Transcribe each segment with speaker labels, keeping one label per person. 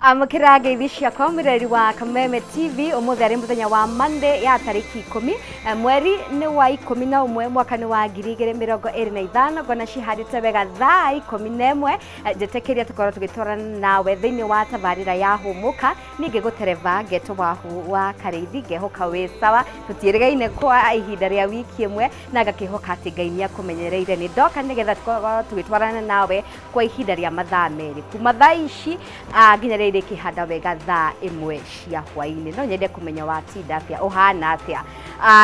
Speaker 1: Amukira ngeithi ciakwa mwireri wa Kameme TV umuthari muthenya wa Monday ya tariki 10 mweri ni wa 11 mwaka ni wa 2025 ngona ciharite wega thaa 11 njetekeria tukorwo tugitwarana nawe thiini wa tabarira ya humuka ninge gutereva geto wa Kareithi ngehoka wi sawa tutirigaine kwa ihinda ria wiki imwe na gakihoka ati Ngai ni akumenyereire ni ndoka nigetha tukorwo tugitwarana nawe kwa ihinda ria mathaa meri kuma thaa ici nginya kihanda wega thaa imwe cia hwaini no nyende kumenya watinda atia uhana atia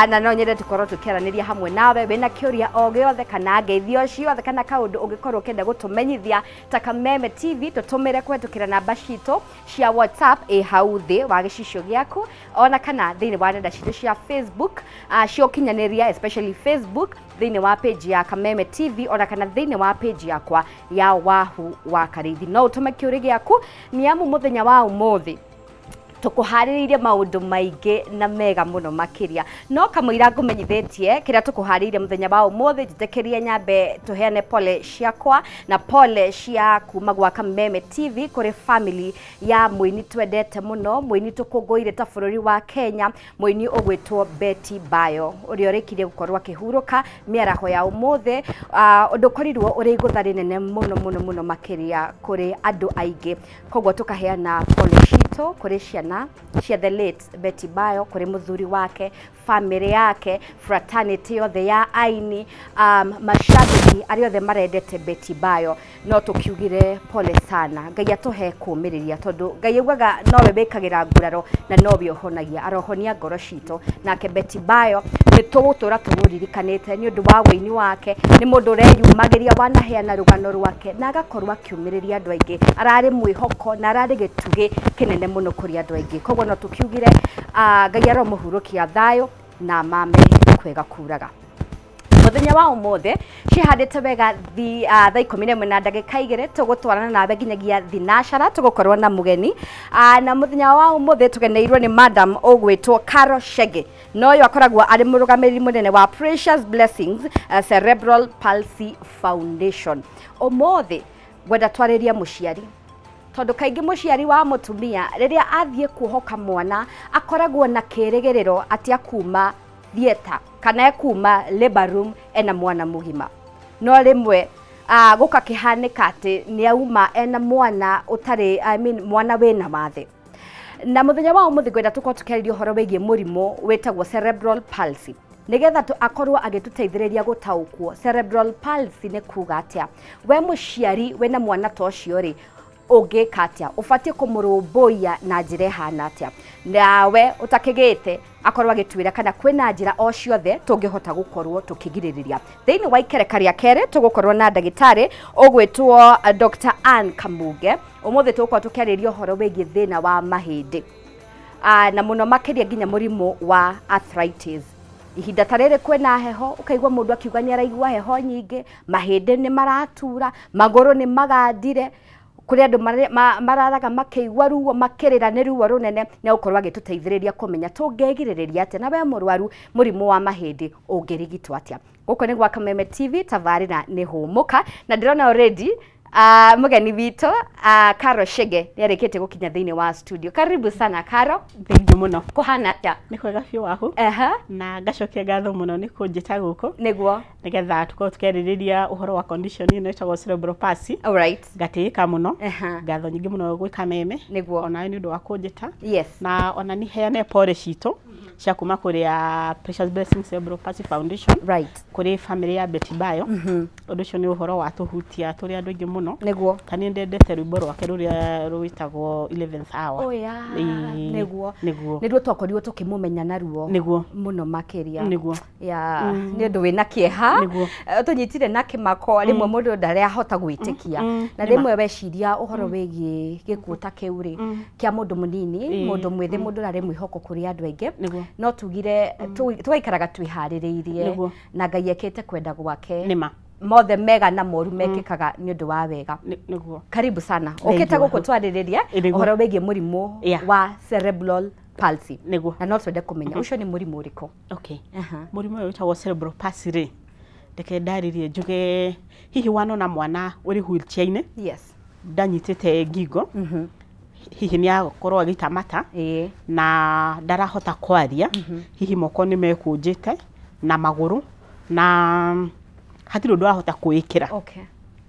Speaker 1: na no nyende tukorwo tukiaraniria hamwe nawe wena kiuria o giothe kana ngeithio ciothe kana kaundu ungikorwo kenda gutumenyithia ta Kameme TV tutumire kwetukira namba citu cia WhatsApp hau thi wa gicicio giaku ona kana thiini wa nenda citu cia Facebook cio kinyaniria especially Facebook thiini wa page ya Kameme TV ona kana thiini wa page yakwa ya Wahu wa Kareithi no utume kiuria giaku ni amu muthenya wa umuthi tukuhariririe maundu maingi na mega muno makiria no kamwira ngumenyithetie kiria tukuhariririe muthenya wa umuthi jitekeria nyambe tuheane pole ciakwa na pole cia kuma gwa Kameme TV kuri family ya muini twendete muno muini tukunguire ta bururi wa Kenya muini ogwitwo Betty Bayo uri orikirie gukorwo akihuruka miaraho ya umuthi undu korirwo uri iguthari nene muno makiria kuri andu aingi kogwo tukaheana pole citu kuri ciana cia the late Betty Bayo kuri muthuri wake family yake fraternity yothe ya aini mashabiki ariothe marendete Betty Bayo no tukiugire pole sana Ngai atuhe kumiriria tondu Ngai ugaga nowe bekagira nguraro na nowe ohonagia arohonia ngoro citu nake Betty Bayo ni tugutura tumuririkanite ni undu wa waini wake ni mundu reyumagiria wanaheana rugano rwake na agakorwa kiumiriria andu aingi arari mwihoko na arari gitugi kinene muno kuri andu aingi kogwo no tukiugire Ngai aromuhurukia thayo na mame kwega kuraga muthenya wa umuthi cihandite wega thaa 11 na ndagika 2 tugutwarana nawe nginyagia thinashara tugukorwo na mugeni na muthenya wa umuthi tugeneirwo ni madam ogwitwo Carol Shege no yo akoragwo ari murugamiriri munene wa Precious Blessings Cerebral Palsy Foundation umuthi gwenda twariria muciari tondu kaingi muciari wa mutumia riria athie kuhoka mwana akoragwo na kirigiriro ati akuma theater kana ekuma labor room ena mwana mugima no rimwe guka kihanika ati ni auma ena mwana utari mwana wena mathe na muthenya wa umuthi gwenda tuko tukeririo horo wegie murimo wetagwo cerebral palsy nigetha akorwo agituteithiriria gutaukwo cerebral palsy ne kuga atia we muciari wena mwana tocio ri ugikatia ufatie kumurumbuia na njira hana atia nawe utakigite akorwa gitwira kana kwina njira o ciothe tungihota gukorwo tukigiririria thiini wa ikerekania kere tugukorwo na ndagitari ogwitwo Dr. Ann Kamuge umuthi tukwa tukeririo horo wegie thina wa mahindi na muno makiria nginya murimo wa arthritis ihinda tarere kwena heho ukaigwa mundu akiuga ni araigwa heho nyingi mahindi ni maratura maguru ni magandire kuri andu mararaga makeigwa ruo makirira ni ruo runene na ukorwa gituteithiriria kumenya tungegiririria ati na we murwaru murimo wa mahindi ungirigitwa atia guko ni gwa Kameme TV tabarira ni humuka na ndirona already mugeni wito Carol Shege yarikite gukinya thiini wa studio karibu sana Carol
Speaker 2: thank you muno
Speaker 1: kuhana ta
Speaker 2: ni kwega fiu wahu na gacokia gatho muno ni kunjita guku
Speaker 1: niguo
Speaker 2: nigetha tuko tukeririria uhoro wa condition ino itagwo cerebral palsy
Speaker 1: all right
Speaker 2: gatika muno gatho nyingi muno gwi Kameme
Speaker 1: niguo
Speaker 2: ona ni ndu wa kunjita
Speaker 1: yes
Speaker 2: na ona ni heane pole citu cia kuma kuri ya Precious Blessings Cerebral Palsy Foundation
Speaker 1: right
Speaker 2: kuri family ya Betty Bayo undu cio ni uhoro wa tuhutia turi andu ingi muno
Speaker 1: niguo
Speaker 2: kani ndendete rwimbo rwake ruria ruitagwo 11th hour
Speaker 1: oh ya niguo
Speaker 2: niguo
Speaker 1: twakorirwo tukimumenya naruo
Speaker 2: niguo
Speaker 1: muno makiria
Speaker 2: niguo
Speaker 1: ya ni undu wina kieha tunyitire na kimako rimwe mundu ndare ahota gwitikia na rimwe weciria uhoro wigie gikuta kiuri kia mundu munini mundu mwithi mundu rari mwihoko kuri andu aingi no tugire twaikaraga twihaririirie na Ngai ekete kwenda gwake
Speaker 2: nima
Speaker 1: mothe mega na moru mekikaga ni undu wa wega
Speaker 2: niguo
Speaker 1: karibu sana ukite guku twaririria uhoro wegie murimo wa cerebral palsy
Speaker 2: niguo
Speaker 1: na no twende kumenya ucio ni murimo uriko
Speaker 2: okay murimo uyu witagwo cerebral palsy ri ndeke ndaririe njuge hihi wanona mwana uri wheelchair-ini
Speaker 1: yes
Speaker 2: ndanyitite ngingo hihi ni akorwo agita mata na ndarahota kwaria hihi moko ni mekunjite na maguru na hatiri undu ahota kuikira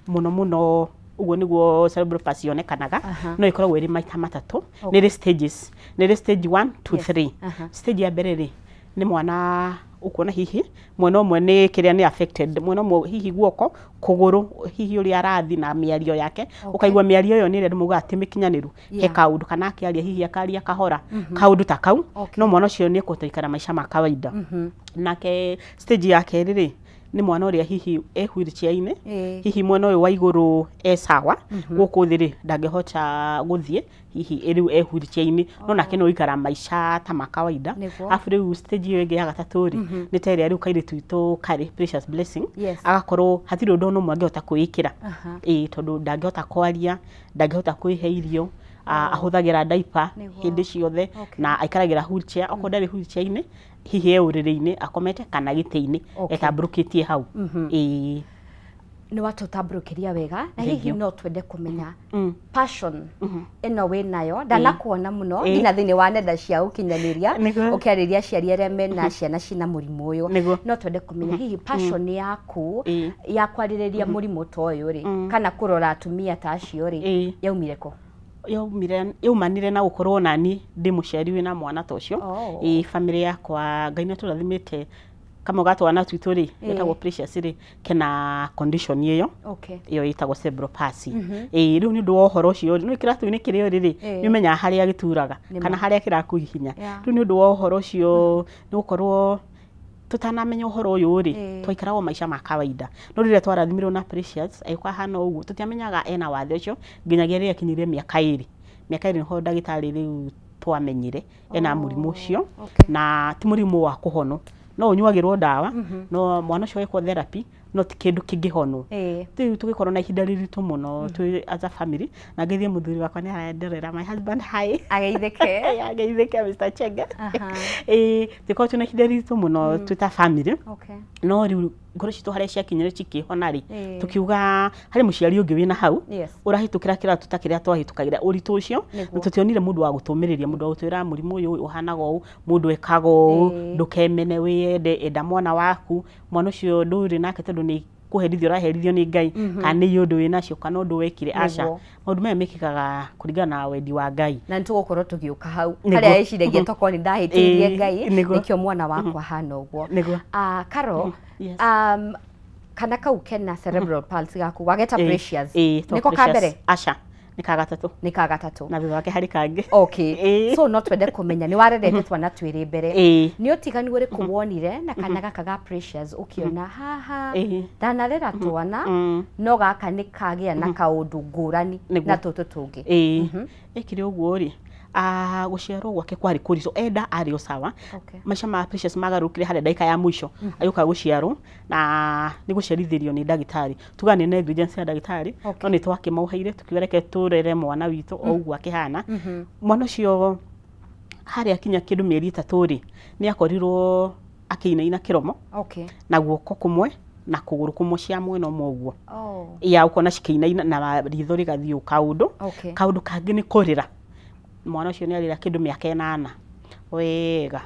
Speaker 2: muno uguo niguo cerebral palsy yonekanaga no ikoragwo iri maita matatu ni stages ni stage 1 to 3 stage ya mbere ri ni mwana ukona hihi mwana umwe ni kiria ni affected mwana umwe hihi guoko kuguru hihi uri arathi na miario yake ukaigwa miario yo ni ri muga ati mikinyaniru he kaundu kana akiaria hihi akaria kahora kaundu ta kau no mwana ucio ni kutoikara maisha ma kawaida nake stage ya keri ri ni mwana uria hihi wheelchair-ini hihi mwana uyu wa iguru sawa guku thiri ndangihota guthie hihi riu wheelchair-ini no nake no ikara maisha ta ma kawaida afu riu stage iyo ingi ya gatatu ri ni tayari riu kairi tuito kari Precious Blessing agakorwo hatiri undu no mwangihota kuikira tondu ndangihota kwaria ndangihota kwihe irio ahuthagira diaper hindi ciothe na aikaragira wheelchair oko ndari wheelchair-ini hihi uriri-ini akomete kana giti-ini etabrukitie hau
Speaker 1: ni watu tabrukiria wega na hihi no twende kumenya passion eno we nayo ndanakuona muno ngina thini wa nenda cia ukinyaniria ukiariria aciari aria mena ciana cina murimu uyu no twende kumenya hihi passion yaku ya kwaririria murimu to uyu ri kana kurora atumia ta acio ri yaumire ko yaumanire na gukorwo nani ndi muciari wina mwana ta ucio family yakwa Ngai naturathimite kama gatwana twitu ri etagwo Precious ri kena condition iyo iyo itagwo cerebral palsy riu ni ndu wa uhoro ucio no ikiratu-ini kirio riri nimenya haria gituraga kana haria kirakuhihinya riu ni ndu wa uhoro ucio ni gukorwo tutanamenya uhoro uyu ri twaikarago maisha ma kawaida no rire twarathimirirwo na Precious aikwa hana uguo tutiamenyaga ena wathe ucio nginyagia ria kinyirie miaka iri niho ndagitari riu twamenyire ena murimu ucio na ti murimu wa kuhono no unyuagirwo dawa no mwana ucio wekwo therapy no ti kindu kingihono tugikorwo na ihinda riritu muno twi as a family na ngithie muthuri wakwa ni arenderera my husband hi ageitheke Mr. Chenge tiko tuna ihinda riritu muno twita family no riu ngoro citu haria ciakinyire cikihona ri tukiuga hari muciari ungi wina hau urahitukira kira tutakiria twahitukagira uritu ucio tutionire mundu wa gutumiriria mundu wa gutwira murimu uyu uhanaga uu mundu ekago ndukemene wiyende enda mwana waku mwana ucio nduri nake tondu ni kuherithio raherithio ni Ngai kana ni undu winacio kana undu wekire aca maundu maya mekikaga kuringana na wendi wa Ngai na nitugukorwo tugiuka hau haria eciragia toko ni ndahitirie Ngai nikio mwana wakwa hana uguo Karo kana kau kena cerebral palsy gaku wageta Precious niko kambere
Speaker 2: aca ni kagatatu na thutha wake hari kangi
Speaker 1: so no twende kumenya ni warerete twana twiri mbere ni utigani uri kuwonire na kana gaka ga Precious ukiona haha ndanarera twana no gaka ni kagia na kaundu ngurani na tutu tungi ikire uguo ri guciarwo gwake kwari kuriso enda ari sawa maisha ma Precious magarukire hare ndaika ya mwisho ayuka guciarwo na ni guciarithirio ni ndagitari tugane negligence ya ndagitari no ni twakimauhaire tukiwereke turere mwana witu ougwa kihana mwana cio hare akinya kindu mieri 3 ri ni akorirwo akiina kiromo na guoko kumwe na kuguru kumwe cia mwena umwe uguo ya ukona cikiina na ritho rigathio kaundu kangi ni kurira mwana ucio ni arira kindu miaka 8 wega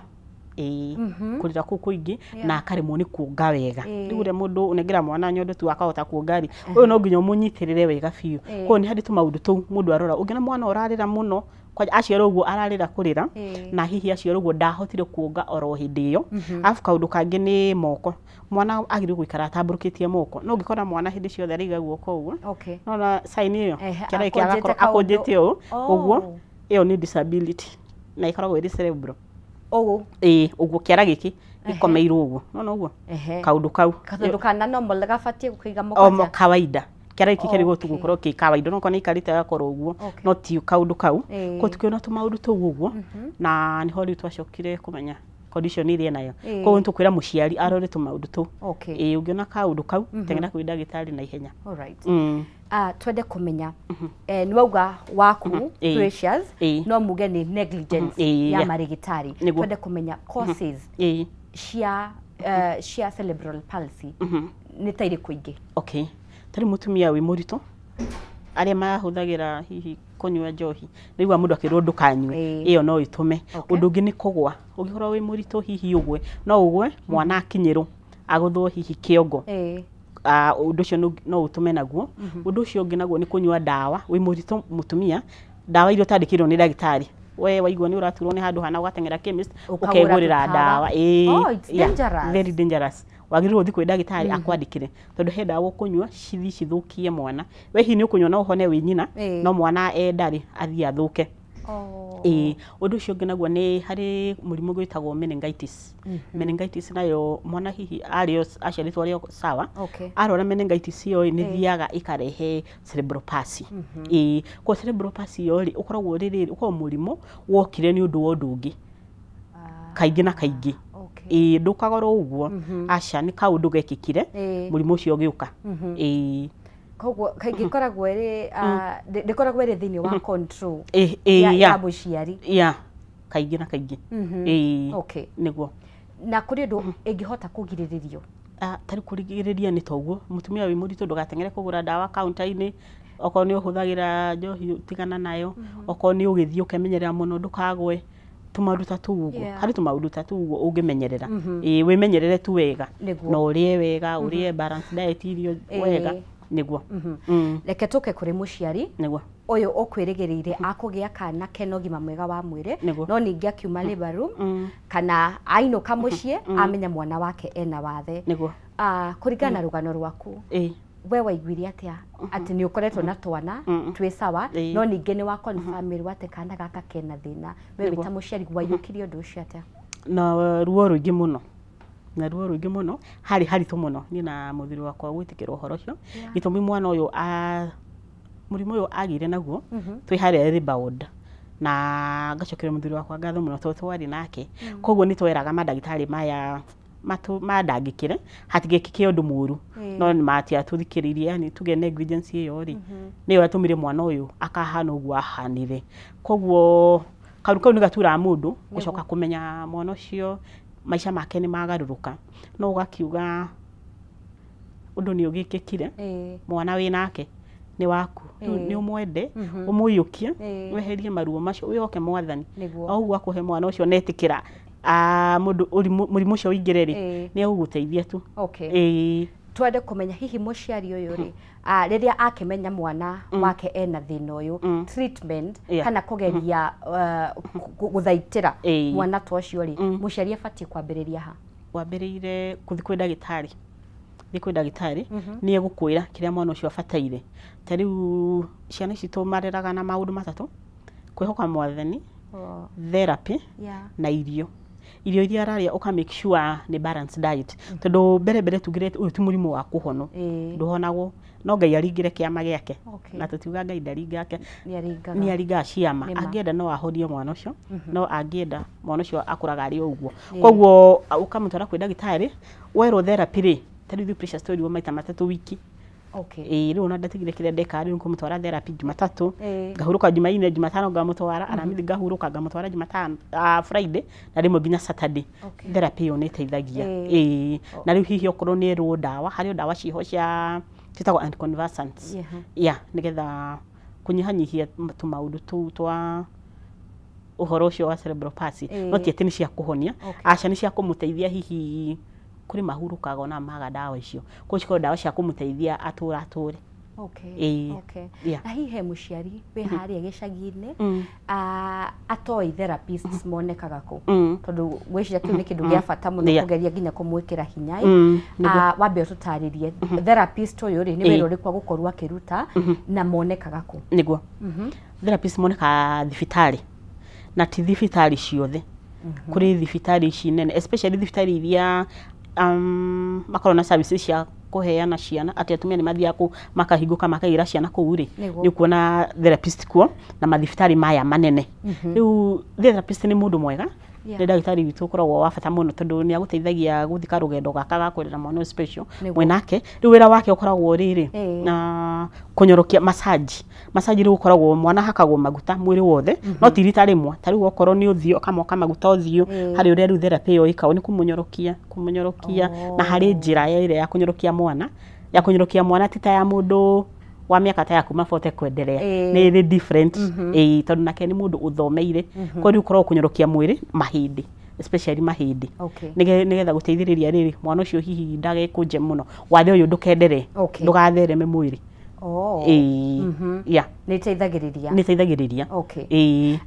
Speaker 1: kurira ku kuingi na akaremwo ni kuonga wega rigure mundu unengira mwana nyondo tu akahota kuongari uyu no nginya munyitirire wega biu ko ni haditu maundu tu mundu arora ungena mwana urarira muno kwa aciaro uguo ararira kurira na hihi aciaro uguo ndahotire kuonga oro hindi iyo afu kaundu kangi ni moko mwana agire guikara tamburukitie moko no ngikora mwana hindi ciothe ariga guoko uguo no na sign iyo kira iki agakora akonjete uguo iyo ni disability na ikoragwo iri cerebral uguo kiara giki ikomeirwo uguo no uguo kaundu kana no mulega fatie kuiga moko kawaida kiara giki kirigo tugukorwo ki kawaida no kona ikarite gakoro uguo no ti kaundu kau ko tukiona tumaundu tu uguo na ni hori twacokire kumenya condition iri nayo ko ntukwira muciari arore tumaundu tu ungiona kaundu kau tengena ku ndagitari na ihenya twende kumenya ni wauga waku Precious no muge ni negligence ya marigitari twende kumenya causes cia cerebral palsy ni tairi kuingi
Speaker 2: tari mutumia wi murito aria mahuthagira hihi kunywa njohi nigwa mundu akirwo ndukanywe iyo no itume undu ungi ni kugwa ugikorwo wi murito hihi ugwe no ugwe mwana akinyiro aguthwo hihi kiongo undu ucio no utume naguo undu ucio ungi naguo ni kunywa dawa wi murito mutumia dawa irio tandikirwo ni dagitari we waigua ni uraturwo ni handu hana ugatengera chemist ukegurira dawa
Speaker 1: it's dangerous,
Speaker 2: very dangerous wagirwo uthi kwi dagitari akwandikire tondu he dawa kunywa cithi cithukie mwana we hi ni ukunywa no uhone wi nyina no mwana ndari athia thuke undu ucio ungi naguo ni hari murimu gwitagwo meningitis meningitis nayo mwana hihi ario aciaritwo ario sawa arora meningitis iyo ni thiaga ikarehe cerebral palsy ko cerebral palsy iyo ri ukoragwo riri uko murimu wokire ni undu wondu ungi kaingi na kaingi ndukagoro uguo aca ni kaundu gekikire murimu ucio ugiuka
Speaker 1: koguo kaingi koragwo ri ndikoragwo ri thini wa control ya buciari
Speaker 2: kaingi na kaingi niguo
Speaker 1: na kuri ndu ingihota kugiriririo
Speaker 2: tari kurigiriria ni toguo mutumia wi muritu ndugatengere kugura dawa counter-ini oko ni uhuthagira njohi tigana nayo oko ni ugithii ukemenyerera muno ndukagwe tumaruta tuguo hari tumaruta tuguo ungimenyerera wimenyerere tu wega no urie wega urie balance diet irio wega niguo
Speaker 1: reke tuke kuri muciari
Speaker 2: niguo
Speaker 1: uyu ukwirigiriire akugia kana keno gima mwega wa mwire no ningi akiuma labor room kana ainuka mucie amenya mwana wake ena wathe
Speaker 2: niguo
Speaker 1: kuringana rugano rwaku we waiguire atia ati ni ukoretwo na twana twi sawa no ningi ni wa confirm ati kana gaka kena thina we wita muciari gwayukirio ndu ucio atia
Speaker 2: na ruo ruingi muno na ruo ruingi muno hari haritu muno ni na muthiri wakwa gwitikirwo horo cio gitumi mwana uyu murimu uyu agire naguo twi hari rebound na ngacokera muthiri wakwa ngatho muno twari nake koguo ni tweraga madagitari maya madangikire hatigekike undu muru no ni matia tuthikiririe yani tuge negligence iyo ri ni watumire mwana uyu akahana uguo ahanire koguo karuka ni gatura mundu gucoka kumenya mwana ucio maisha make ni magaruruka no ugakiuga undu ni ugikikire mwana wi nake ni waku ni umwende umuyukie weherie maruo macio wihoke mwathani au akuhe mwana ucio netikira mundu murimu ucio ingireri ni uguteithia tu
Speaker 1: twende kumenya hihi muciari uyu ri riria akimenya mwana wake ena thina uyu treatment kana kugeria guthaitira mwana twacio ri muciari abatie kwambiriria ha
Speaker 2: wambirire kuthi kwi dagitari ni egukwira kiria mwana ucio abataire tariu ciana citu mareraga na maundu matatu kwihoka mwathani therapy na irio iria araria uka make sure ni balance diet tondu mbere tugire uyu ti murimu wa kuhono nduhonagwo no ngai aringire kiama giake na tutiuga ngai ndaringa yake ni aringa ciama angienda no ahorie mwana ucio no angienda mwana ucio akuraga ari uguo koguo ukamutwara kwi dagitari wero therapy ri tari pressure story wa maita matatu wiki riu na ndatigire kire ndeka riu kumutwara therapy Jumatatu ngahuruka Jumaine Jumatano ngamutwara aramithi ngahuruka ngamutwara Jumatano Friday na rimwe nginya Saturday therapy yo niteithagia na riu hihi okorwo ni ru dawa hari dawa ciho cia citagwo anticonvulsants nigetha kunyihanyihia tumaundu tu twa uhoro ucio wa cerebral palsy no tietini cia kuhonia aca ni cia kumuteithia hihi kuri mahurukaga na maga dawa icio kuciko dawa cia kumuteithia ature
Speaker 1: na hihe muciari we hari gicagi-ini atoi therapists monekaga ku tondu gwiciria kiu ni kindu gia bata muno kugeria nginya kumwikira hinya wambe ututaririe therapist uyu ri ni wira urikwa gukorwa kiruta na monekaga ku
Speaker 2: niguo therapist moneka thibitari na ti thibitari ciothe kuri thibitari ici nene especially thibitari iria makorona services cia kuheana ciana ati atumia ni mathia ku makahinguka makaira ciana ku ri ni kuona therapist kuo na mathibitari maya manene riu therapist ni mundu mwega ni dagitari witu koragwo wa bata muno tondu ni aguteithagia guthika rugendo gaka ga kwirira mwana special mwenake riu wira wake ukoragwo riri na kunyorokia massage riu ukoragwo mwana hakagwo maguta mwiri wothe no tirita rimwe tari ukorwo ni uthio kamoka maguta uthio hari uria riu therapy yo ikao ni kumunyorokia na hari njira ya ile ya kunyorokia mwana tita ya mundu wa miaka ta yaku mabote kwendelea ni different tondu nake ni mundu uthomeire ko riu korwo kunyorokia mwiri mahindi especially mahindi nigetha guteithiriria riri mwana ucio hihi ndage kunje muno wathe uyu ndukendere ndugathereme mwiri
Speaker 1: yeah ni teithagiriria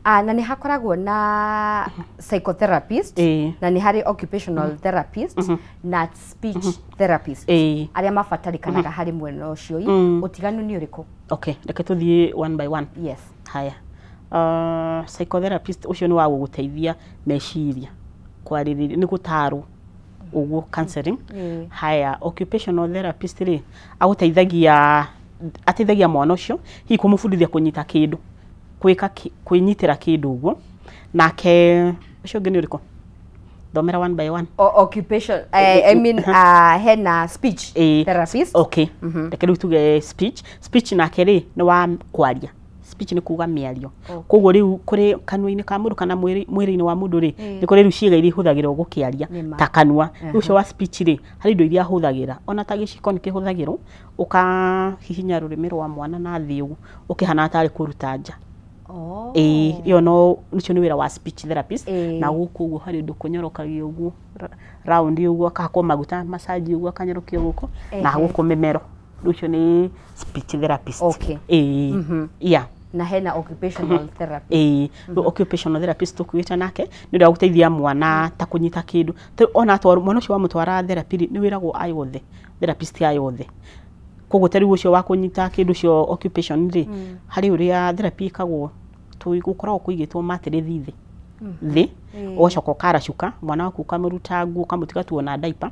Speaker 1: na ni hakoragwo na psychotherapist na ni hari occupational therapist na speech therapist aria mabatarikanaga hari mwena ucio utiganu ni uriku
Speaker 2: reke tuthie one by one
Speaker 1: yes
Speaker 2: haya psychotherapist ucio ni wa guguteithia meciria kwaririria ni gutaru uguo counseling haya occupational therapist ri aguteithagia ateithagia mwana ucio hi kumufundithia kunyita kindu kwika kwinyitira kindu uguo nake ucio ngeni uriko thomera one by one
Speaker 1: occupation I mean hena speech therapist
Speaker 2: reke riu tuge speech nake ri ni wa kwaria speech ni kuga miario koguo riu kuri kanua-ini ka mundu kana mwiri-ini wa mundu ri ni kuri riu ciiga iri huthagirwo gukiaria ta kanua ucio wa speech ri hari indo iria huthagira ona ta giciko ni kihuthagirwo ukahihinya rurimi rwa mwana na thi ugu ukihana atari kuruta nja iyo no nicio ni wira wa speech therapist na guku ugu hari ndu kunyorokagia ugu round ugu akakwo maguta massage ugu akanyorokia guku na guku mimero ucio ni speech therapist yeah
Speaker 1: na hena occupational therapist
Speaker 2: occupational therapist tukwita nake ni ndio guteithia mwana ta kunyita kindu ona atwaro mwana ucio wa mutwara therapy ni wiragwo ayothe therapist ayothe koguo tari ucio wa kunyita kindu cio occupation ri hari uria therapy kagwo tuigukorwo kuigitwo matiri thi ocoka karacuka mwana waku kamuruta nguo kamutiga tuona diaper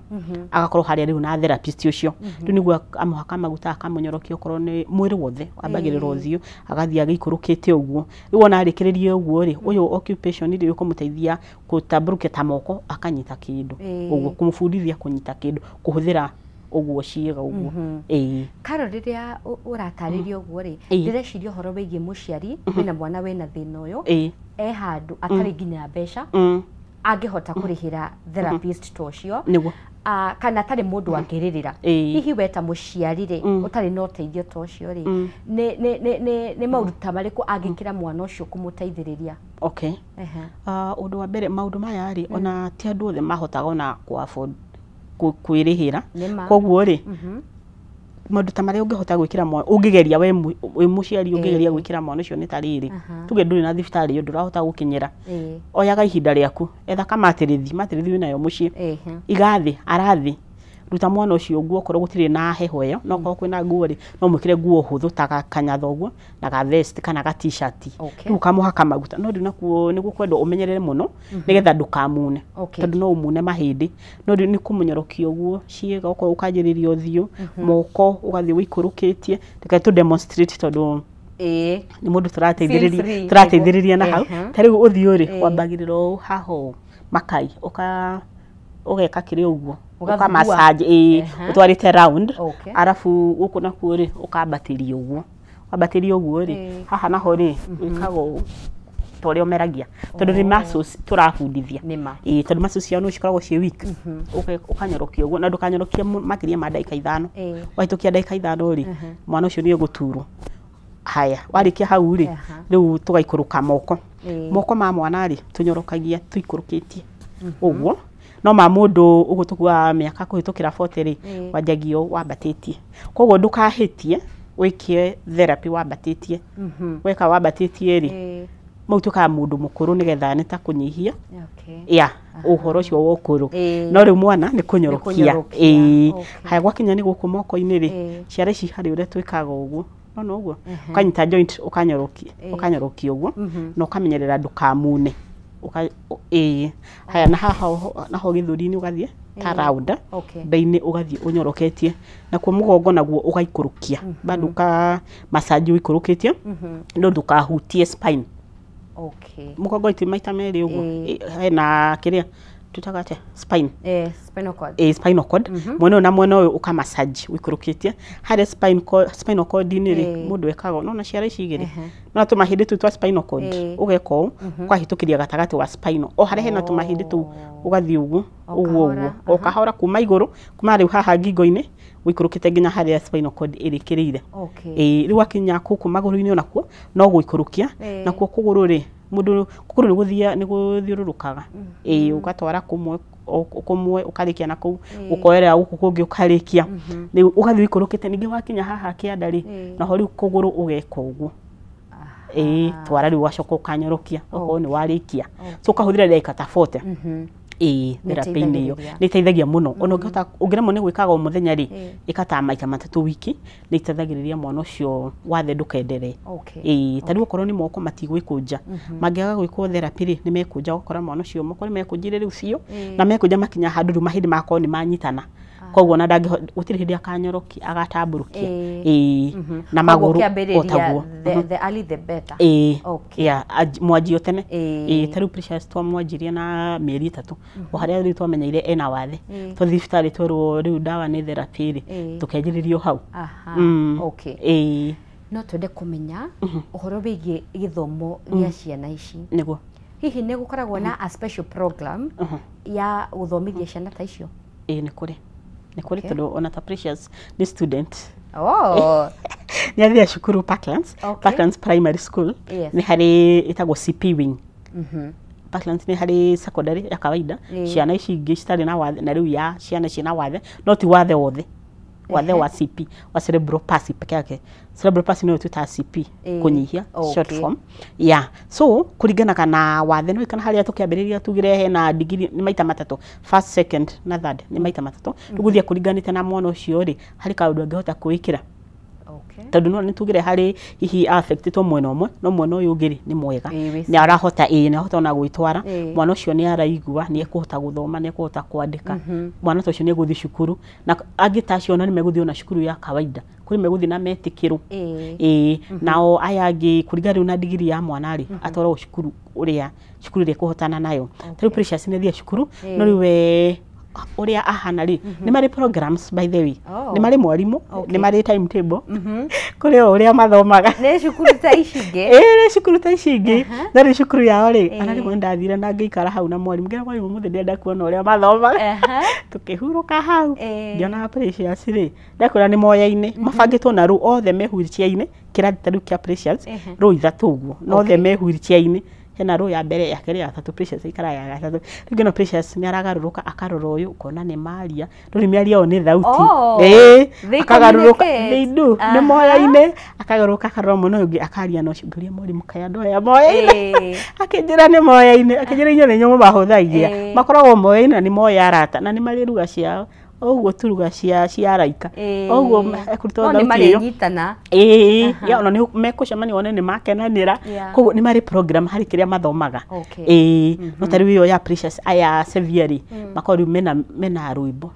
Speaker 2: agakorwo hari riu na therapist ucio riu niguo amuhaka maguta akamunyorokia okorwo ni mwiri wothe ambagirira uthio agathia agikurukite uguo riu ona arikiririe uguo ri uyu occupation ri ukumuteithia kutabruke ta moko akanyita kindu uguo kumufundithia kunyita kindu kuhuthira uguo ciiga uguo
Speaker 1: karo riria urataririo uguo ri ndireciria horo wigie muciari wina mwana wina thina uyu handu atari nginya mbeca angihota kurihira therapist tocio
Speaker 2: niguo
Speaker 1: kana atari mundu angiririra hihi weta muciari ri utari no teithio tocio ri ni maundu mariku angikira mwana ucio kumuteithiriria
Speaker 2: undu wa mbere maundu maya ri ona ti andu othe mahotaga ona ku afford kwirihira koguo ri maundu ta maria ungihota gwikira mwana ungigeria we muciari ungigeria gwikira mwana ucio ni tariri tuge nduri na thibitari ndurahota gukinyira oyaga ihinda riaku etha kamatirithi winayo mucii igathi arathi ruta mwana ucio nguo korwo gutire na heho iyo no korwo kwina nguo ri no mwikire nguo huthu ta kanyatha uguo na ga vest kana ga t-shirt riu kamuhaka maguta no ndina kuo niguo kwenda umenyerere muno nigetha ndukamune tondu no umune mahindi no ni kumunyorokia uguo ciiga uko ukanjiriria uthio moko ugathi wikurukitie reke tu demonstrate tondu ni mundu turateithiriria na hau tariu uthio ri wambagirira haho makai ugeka kiri uguo uka massage utwarite round arafu uko nakuo ri ukambatiria uguo ri haha naho ri wikago tore omeragia tondu ni muscles turafundithia tondu muscles cia no cikoragwo cie weak ukanyorokia uguo na ndukanyorokia makiria ma ndagika 5 waitukia ndagika 5 ri mwana ucio ni uguturwo haya warikia hau ri riu tugaikuruka moko ma mwana ri tunyorokagia tuikurukitie uguo no ma mundu ugutukua miaka kuhitukira 40 ri wanjagio wambatitie koguo ndukahitie wikie therapy wambatitie weka wambatitie ri mautuka mundu mukuru nigetha nita kunyihia uhoro cio wokuru no ri mwana ni kunyorokia haya gwakinya ni guku moko-ini ri ciara ici hari uria twikaga uguo no uguo ukanyita joint ukanyorokia uguo no ukamenyerera ndukamune haya na haho githuri-ini ugathie ta round nda-ini ugathie unyoroketie na kwa mugongo naguo ugaikurukia bado ka massage uikurukitie ndo ndukahutie spine mugongo iti maita meri uguo hena kiria tutagate spine
Speaker 1: spinal cord
Speaker 2: spinal cord mwene na mwene uyu uka massage wikurukitie hare spinal cord ni ri mundu ekaga no na ciara ici igiri no tumahindi tu twa spinal cord ugeko kwa hitukiria gatagati wa spinal o hare hena tumahindi tu ugathi ugu ukahora kuma iguru kuma riu haha ngingo-ini wikurukite nginya hare spinal cord irikirire riu akinya kuku maguru-ini onakuo no gwikurukia nakuo kuguru ri mundu kuguru ni guthiururukaga ugatwara kumwe ukarikia na kuu ukoerera guku kungi ukarikia ni ugathi wikurukite ningi wakinya haha kianda ri na hori kuguru ugeka ugu twara ri wacoka ukanyorokia oho ni warikia so ukahuthira ndagika ta 40 therapy-ini iyo ni teithagia muno ona ungiremwo ni gwikaga o muthenya ri ikata maita matatu wiki ni iteithagiriria mwana ucio wathe ndukendere tari ukorwo ni moko matigwikunja mangiaga gwikwo therapy ri ni mekunja gukora mwana ucio moko ni mekunjire riu biu na mekunja makinya handu mahindi makoo ni manyitana koguo na ndangi gutiri hindi akanyoroki agatamburukia na maguru otaguo
Speaker 1: the early the better
Speaker 2: mwanjio tene tari Precious twa mwanjirie na mieri 3 o haria ri twamenyeire ena wathe to thibitari twerwo riu dawa ni therapy ri tukenjiririo hau
Speaker 1: no twende kumenya uhoro bigie githomo gia ciana ici
Speaker 2: niguo
Speaker 1: hihi ne gukoragwo na a special program ya guthomithia ciana ta icio
Speaker 2: ni kuri tondu ona ta Precious ni student ni athia cukuru Parklands Primary School ni hari itagwo CP wing Parklands ni hari secondary ya kawaida ciana ici ingi citari na wathe na riu ya ciana cina wathe no ti wathe wothe wathe wa CP wa cerebral palsy peke yake cerebral palsy no tuta CP kunyihia short form so kuringana kana wathe no ikana haria tukiambiriria tugire he na degree ni maita matatu first second na third ni maita matatu tuguthia kuringanite na mwana ucio ri hari kaundu angihota kuikira tondu no nitugire hari hihi affected mwena omwe no mwena uyu ngiri ni mwega ni arahota ni ahota ona gwitwara mwana ucio ni araigua ni ekuhota guthoma ni ekuhota kwandika mwana ucio ni guthi cukuru na agitacio na ni meguthi ona cukuru ya kawaida kuri meguthi na metikiru nao ayangi kurigana na degree ya mwana ri atwara cukuru uria cukuru ri kuhotana nayo tari Precious ni thia cukuru no riwe uria ahana ri ni mari programs by the way ni mari mwarimu ni mari timetable kuri uria mathomaga
Speaker 1: ni cukuru ta icige
Speaker 2: ni cukuru ta icige na ri cukuru yao ri ana ri mwenda thira na ngikara hau na mwarimu ngira mwarimu muthe ndenda kuona uria mathomaga tukihuruka hau ndiona Precious ri ndakura ni moya-ini mabangitwo na ru othe mehuricia-ini kirathi ta riu kia Precious ru ithatu uguo no othe mehuricia-ini hena ro ya mbere ya kere ya tatu Precious ikara ya gatatu rigeno Precious ni aragaruruka akarora uyu ukona ni maria ri miaria o ni thauti akagaruruka ni moya-ini akagaruruka akarora muno ungi akaria no cunguria mwarimu kaya ndo ya moya-ini akinjira ni moya-ini akinjira inyo ni nyomo bahuthagia makoragwo moya-ini na ni moya arata na ni mari ruga ciao oguo turuga cia raika oguo ekuruta thauti iyo ya ona ni mekucemania one ni makenanira koguo ni mari program hari kiria mathomaga no tari wiyo ya Precious aya severely makori mena rwimbo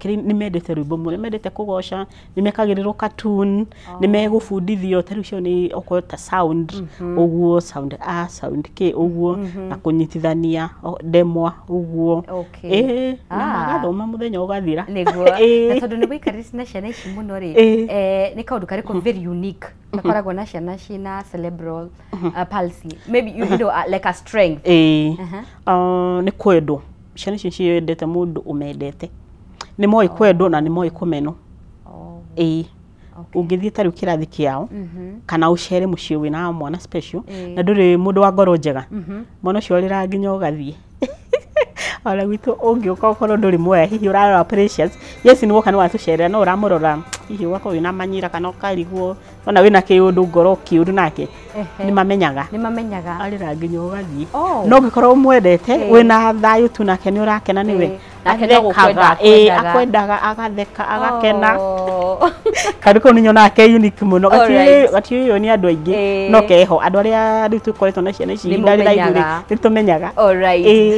Speaker 2: ni mendete rwimbo muno mendete kugoca ni mekagirirwo cartoon ni megubundithio tari cio ni okota sound uguo sound a sound k uguo na kunyitithania demwa uguo na magathoma muthenya ugathira
Speaker 1: niguo na tondu ni gwikarisi na ciana ici muno ri ni kaundu kariko very unique gakoragwo na ciana cina cerebral palsy maybe you know like a strength
Speaker 2: ni kwendo ciana ici ciendete mundu umendete ni moi kwendo na ni moi kumeno ungithie tari kirathi kiao kana ucere mucii wina mwana special na nduri mundu wa ngoro njega mwana ucio rira nginya ugathie ala gwitu ungiuka ukorwo nduri moya hihi urarora Precious yes ni woka ni watucerera no uramurora hihi wako wina manyira kana ukarigwo ona wina kiundu ngoro kiuru nake ni mamenyaga arira nginya ugathie no ngikorwo mwendete wina thayu tu nake ni urakena niwe athekaga akwendaga agatheka agakena karuko ninyo nake unique muno gati yo ni andu aingi no keho andu aria ritu koretwo na ciana ici ndari raigure nitumenyaga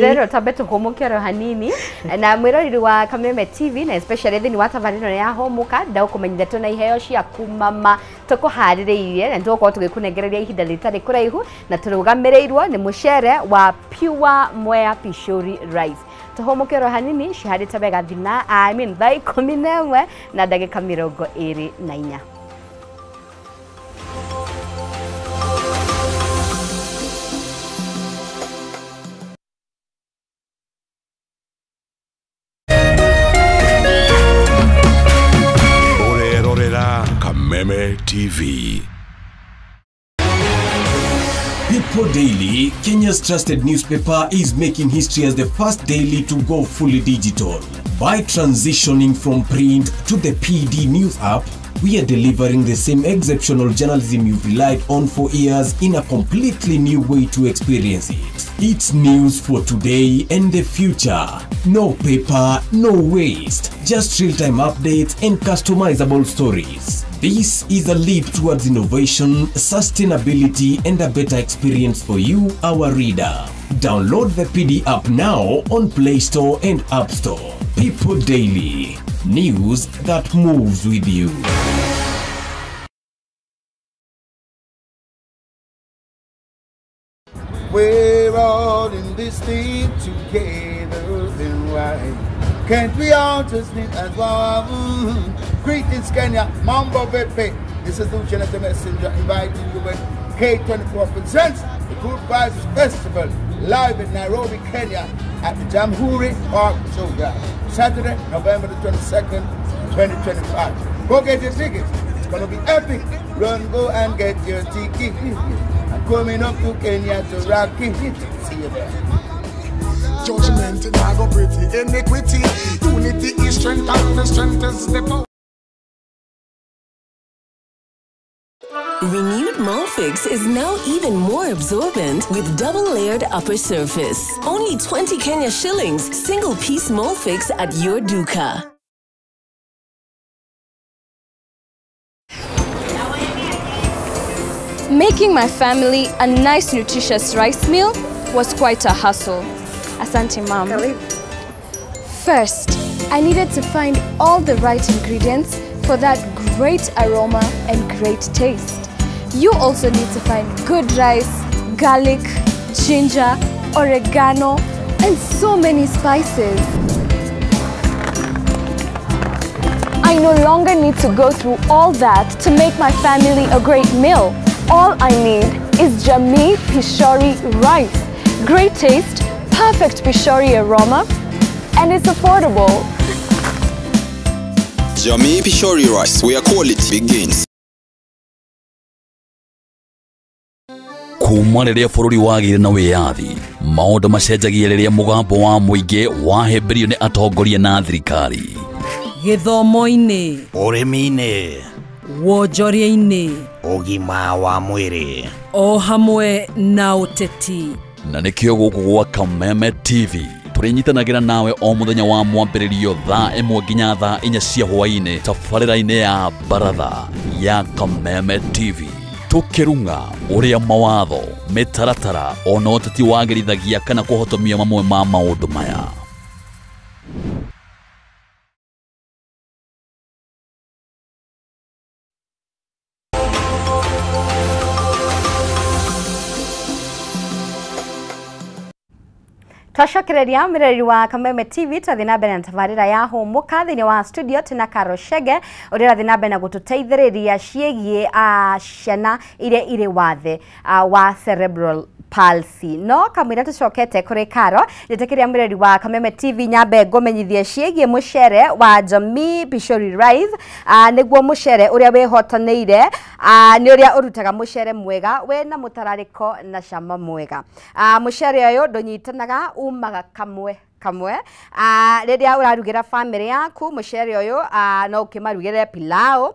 Speaker 1: zero tabeto kumukero hanini na mwiroriri wa Kameme TV na especially thini wa tabarino ya homuka ndaukumenyithetwo na iheo cia kumama tukuhaririirie na nduko tugikunengereria ihinda ritari kuraihu na turugamirirwo ni mucere wa Pure Mwea Pishori Rice tuhomokero hanini ciharite wega thina thaa 11 na ndagika 24.
Speaker 3: Kameme TV.
Speaker 4: People Daily, Kenya's trusted newspaper, is making history as the first daily to go fully digital. By transitioning from print to the PD News app, we are delivering the same exceptional journalism you've relied on for years in a completely new way to experience it. It's news for today and the future. No paper, no waste. Just real-time updates and customizable stories. This is a leap towards innovation, sustainability, and a better experience for you, our reader. Download the PD app now on Play Store and App Store. People Daily. News that moves with you.
Speaker 5: We're all in this thing together, then why can't we all just live as one? Greetings, Kenya, Mambo Pepe. This is Lucian the Messenger inviting you when K24 presents the Good Vibes Festival live in Nairobi, Kenya at the Jamhuri Park Showground. Saturday, November the 22nd, 2025. Go get your tickets. It's going to be epic. Run, go and get your ticket. I'm coming up to Kenya to rock it. See you there.
Speaker 3: Judgment in go pretty iniquity. Unity is strength and the strength is the power.
Speaker 6: Renewed Molfix is now even more absorbent with double-layered upper surface. Only 20 Kenya shillings, single-piece Molfix at your duka.
Speaker 7: Making my family a nice, nutritious rice meal was quite a hustle. Asante, Mom. First, I needed to find all the right ingredients for that great aroma and great taste. You also need to find good rice, garlic, ginger, oregano, and so many spices. I no longer need to go through all that to make my family a great meal. All I need is Jamii Pishori rice. Great taste, perfect Pishori aroma, and it's affordable.
Speaker 8: Jamii Pishori rice, where quality begins.
Speaker 9: Kuma rĩrĩa bũrũri wagĩire na wĩyathi, maũndũ macenjagia rĩrĩa mũgambo wa mũingĩ wahĩmbĩrio nĩ atongoria na thirikari.
Speaker 10: Gĩthomo-inĩ,
Speaker 11: ũrĩmi-inĩ,
Speaker 10: wonjoria-inĩ,
Speaker 11: ũgima wa mwĩrĩ,
Speaker 10: o hamwe na ũteti.
Speaker 9: Na nĩkĩo gũkũ gwa Kameme TV tũrĩnyitanagĩra nawe o mũthenya wa mwambĩrĩrio thaa 1 nginya thaa 4 cia hwaĩ-inĩ tabarĩra-inĩ ya Baratha ya Kameme TV. Tukirunga uria mawatho mitaratara ona ũteti wagĩrithagia kana kũhotomia mamwe ma maũndũ maya.
Speaker 1: Twashokereria mireri wa Kameme TV twathi na mbere na tabarĩra ya hũmũka thĩinĩ wa studio tena Karo Shege ũrĩa rathi na mbere na gũtũteithĩrĩria ciĩgiĩ ciana iria irĩ wathe wa cerebral palsy. No kamwira tucokete kuri Karo nĩtĩkĩria mireri wa Kameme TV nyambe ngũmenyithie ciĩgiĩ mũcere wa Jamii Pishori rice nĩguo mũcere ũrĩa wĩhotanĩire nĩ ũrĩa ũrutaga mũcere mwega wĩna mũtararĩko na cama mwega. Mũcere ũyũ ndũnyitanaga umaga kamwe rĩrĩa ũrarugira family yaku mũcere ũyũ no ũkĩmarugĩre pilau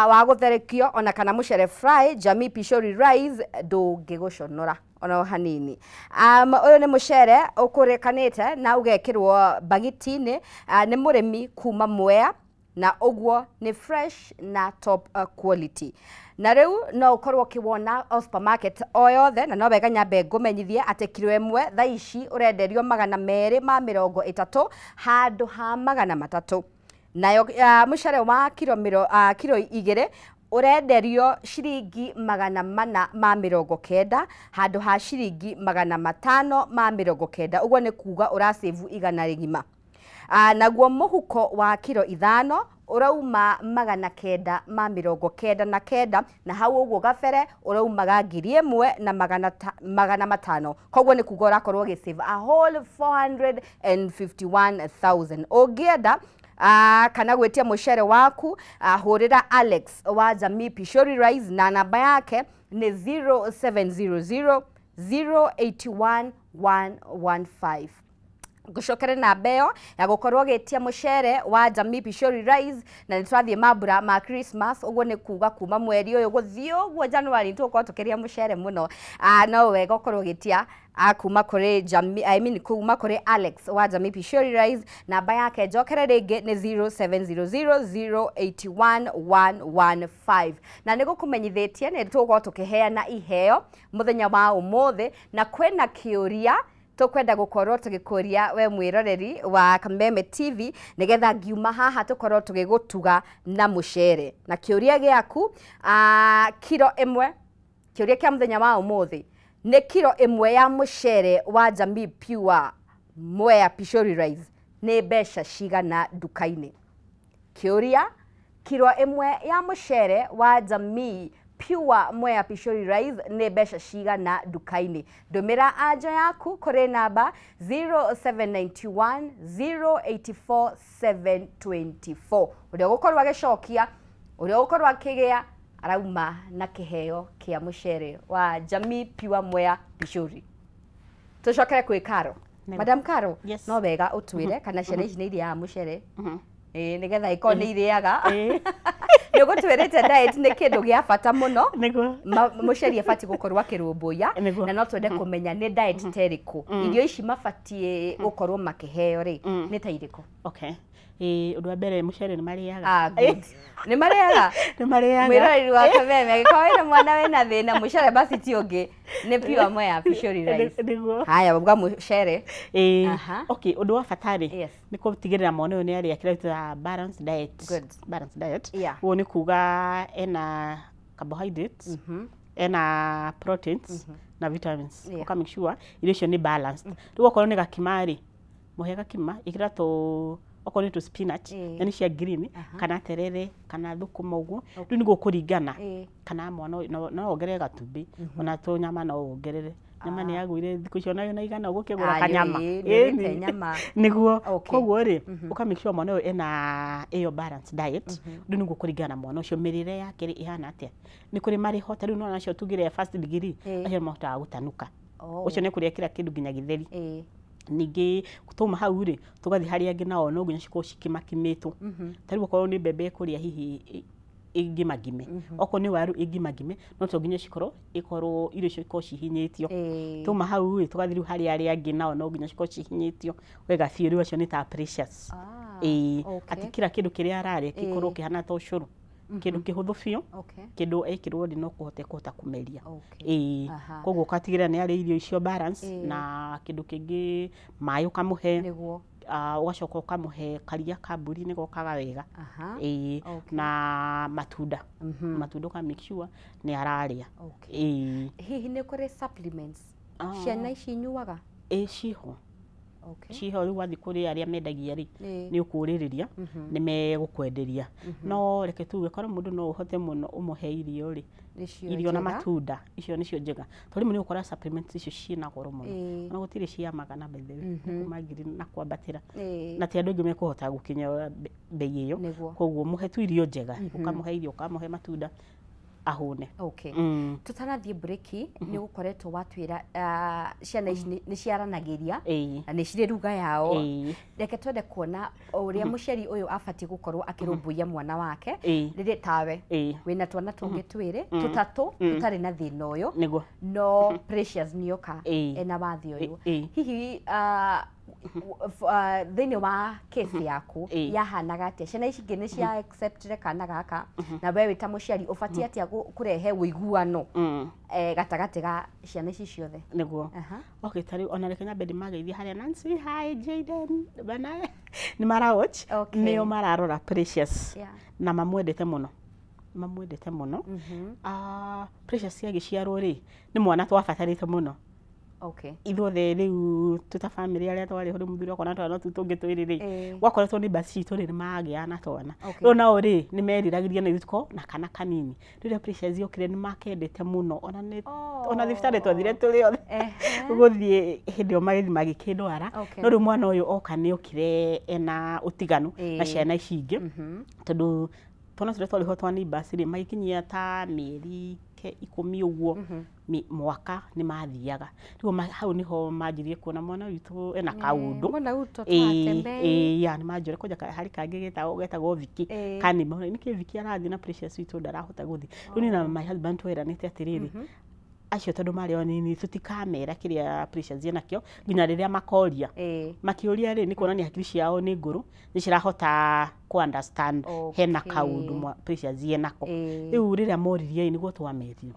Speaker 1: wa gũtherũkio ona kana mũcere fry. Jamii Pishori rice ndũngĩgũconora ona hanini. Ũyũ nĩ mũcere ũkũrĩkanĩte na ũgekĩrwo bagiti-inĩ nĩ mũrĩmi kuma Mwea na ũguo nĩ fresh na top quality. Na rĩu no ũkorwo ũkĩwona o supermarket o yothe na no wega nyambe ngũmenyithie atĩ kilo ĩmwe thaa ici ũrenderio 230 handũ ha 300. Nayo mũcere wa kilo 2 urenderio ciringi 490 handu ha ciringi 590. Uguo ni kuga urasave igana rigima. Naguo muhuko wa kilo 5 urauma 999 na hau uguo gabere uraumaga 1,500. Koguo ni kuga urakorwo gisave a whole 451,000. Ungienda kana gwetia mucere waku hurira Alex wa Jamii Pishori Rice na namba yake ni 0700 081 115. Gucokere na beo ya gukorwo getia mucere wa Jamii Pishori Rice na nitwathie mabura ma Christmas. Uguo ni kuga kuma mweri uyu guthio guo January tuko tukeria mucere muno. No wega ukorwo getia kuma kuri Jamii kuma kuri Alex wa Jamii Pishori Rice. Namba yake jokere ringi ni 0700 081 115. Na nigo kumenyithitie ni tugo tukiheana iheo muthenya wa umuthi na kwena kiuria tukwenda gukorwo tugikuria we mwiroreri wa Kameme TV nigetha ngiuma haha tukorwo tugigutuga na mucere na kiuria giaku kilo imwe. Kiuria kia muthenya wa umuthi ni kilo imwe ya mucere wa Jamii Pure Mwea Pishori Rice ni mbeca cigana dukaini. Kiuria kilo imwe ya mucere wa Jamii Pure Mwea Pishori Rice ni mbeca cigana dukaini. Ndumira anja yaku kuri namba 0791 084 724. Uria gukorwa gicokia uria gukorwa kigia arauma na kiheo kia mucere wa Jamii Pure Mwea Pishori. Tucokere kwi Karo. Madam Karo,
Speaker 2: yes.
Speaker 1: No wega utwire kana ciana ici ni iria mucere. Nigetha iko ni iriaga. Nigo twerete diet ni kindu gia bata muno. Muceri afati gukorwo akirumbuya na no twende kumenya ni diet teriko. Irio ici mafatie gukorwo makiheo ri ni ta iriko.
Speaker 2: Okay. Undu wa mbere mucere ni mariaga.
Speaker 1: Good. Ni mariaga.
Speaker 2: Ni mariaga.
Speaker 1: Mwiroreri wa Kameme gikoira mwana wena thina mucere basi ti ungi ni Pure Mwea Pishori Rice. Haya babwa mucere.
Speaker 2: Okay, undu wa fatari ni kutigirira mwana uyu ni aria kira balanced diet.
Speaker 1: Good.
Speaker 2: Balanced diet.
Speaker 1: Uo
Speaker 2: ni kuga ena carbohydrates, ena proteins na vitamins. Uka make sure irio cio ni balanced. Riu okorwo ni gakimari muhe gakima ikira to okorwo ni to spinach yani cia green kana terere kana thukuma uguo riu ni gukuringana kana mwana no ongerere gatumbi ona to nyama no ongerere nyama ni yaguire thiku icio nayo na igana ugukigura kanyama niguo koguo ri uka make sure mwana uyu ena iyo balanced diet riu ni gukuringana mwana ucio mirire yake ri ihana atia ni kuri mari hota riu no nacio tugire first degree acio mahota gutanuka ucio ni kuria kira kindu nginya githeri ningi gutuma hau ri tugathi hari angi nao no nginya ciko cikimakimitwo tariu korwo ni mbembe kuria hihi igimagime oko ni waru igimagime no to nginya cikorwo ikorwo irio cio iko cihinyitio tuma hau ri tugathi riu hari ari angi nao no nginya ciko cihinyitio wega fiu riu acio ni ta precious ati kira kindu kiria arare kikorwo kihana ta ucuru kindu kihuthu fiu kindu ekirwo ndi no kuhota kumeria koguo katigirira ni ari irio icio balance na kindu kingi mayo kamuhe ugacoka ukamuhe karia kamburi nigo kaga wega na matunda matunda ka make sure ni araria
Speaker 1: hihi ni kuri supplements ciana ici nyuaga
Speaker 2: ciho ciho riu wathi kuri aria mendagia ri ni ukuririria ni megukwenderia no reke tuge korwo mundu no uhote muno umuhe irio ri irio na matunda icio nicio njega tori mu ni ukora supplements icio ciina goro muno na gutire cia magana bethewe kumagiri na kwambatira na ti andu ngi mekuhota gukinya bei iyo koguo muhe tu irio njega ukamuhe irio ukamuhe matunda ahune.
Speaker 1: Tutanathie breaki ni gukoretwo watwira ciana ici ni ciaranagiria na ni cire ruga yao reke twende kuona uria muceri uyu afati gukorwo akirumbuya mwana wake riri tawe wina twana tungi twiri tutatu tutari na thina uyu no precious nioka ena wathi uyu hihi thini wa case yaku yahanaga atia ciana ici ngi ni cia accept kana gaka na we wita muciari ufatie atia kurehe wiguano gatagati ga ciana ici ciothe
Speaker 2: niguo okay tari ona reke nyambe ndimageithia haria Nancy hi Jaden bana ni marawatch nio mararora precious na mamwendete muno mamwendete muno. Precious agiciarwo ri ni mwana twabatarite muno.
Speaker 1: Okay.
Speaker 2: Ithuothe riu tuta family aria twari huri muthuri wakwa na twana tu tungi twiri ri gwakoretwo ni basi citu ri magia na twana riu nao ri ni meriragiriria na ithuko na kana kanini riu Precious yokire ni makendete muno ona thibitari twathire turi othe guthie hindi o magikindwara no riu mwana uyu oka ni okire ena utiganu na ciana ici ingi tondu twana turia twari ho twani basi ri magikinyia ta mieri 10 uguo mwaka ni mathiaga riu hau niho manjirie kuona mwana witu ena kaundu
Speaker 1: mwana uto twatembei
Speaker 2: ya ni manjore koja hari kangi getagwo Viki kani ni ki Viki arathi na Precious witu ndarahota guthi riu ni na my husband tweranite atiriri acio tondu mari o nini tutikamera kiria Precious yenakio nginya riria makoria makiuria ri ni kuonania hakiri ciao ni nguru ni cirahota ku understand hena kaundu Precious yenako riu riria moririe niguo twamerire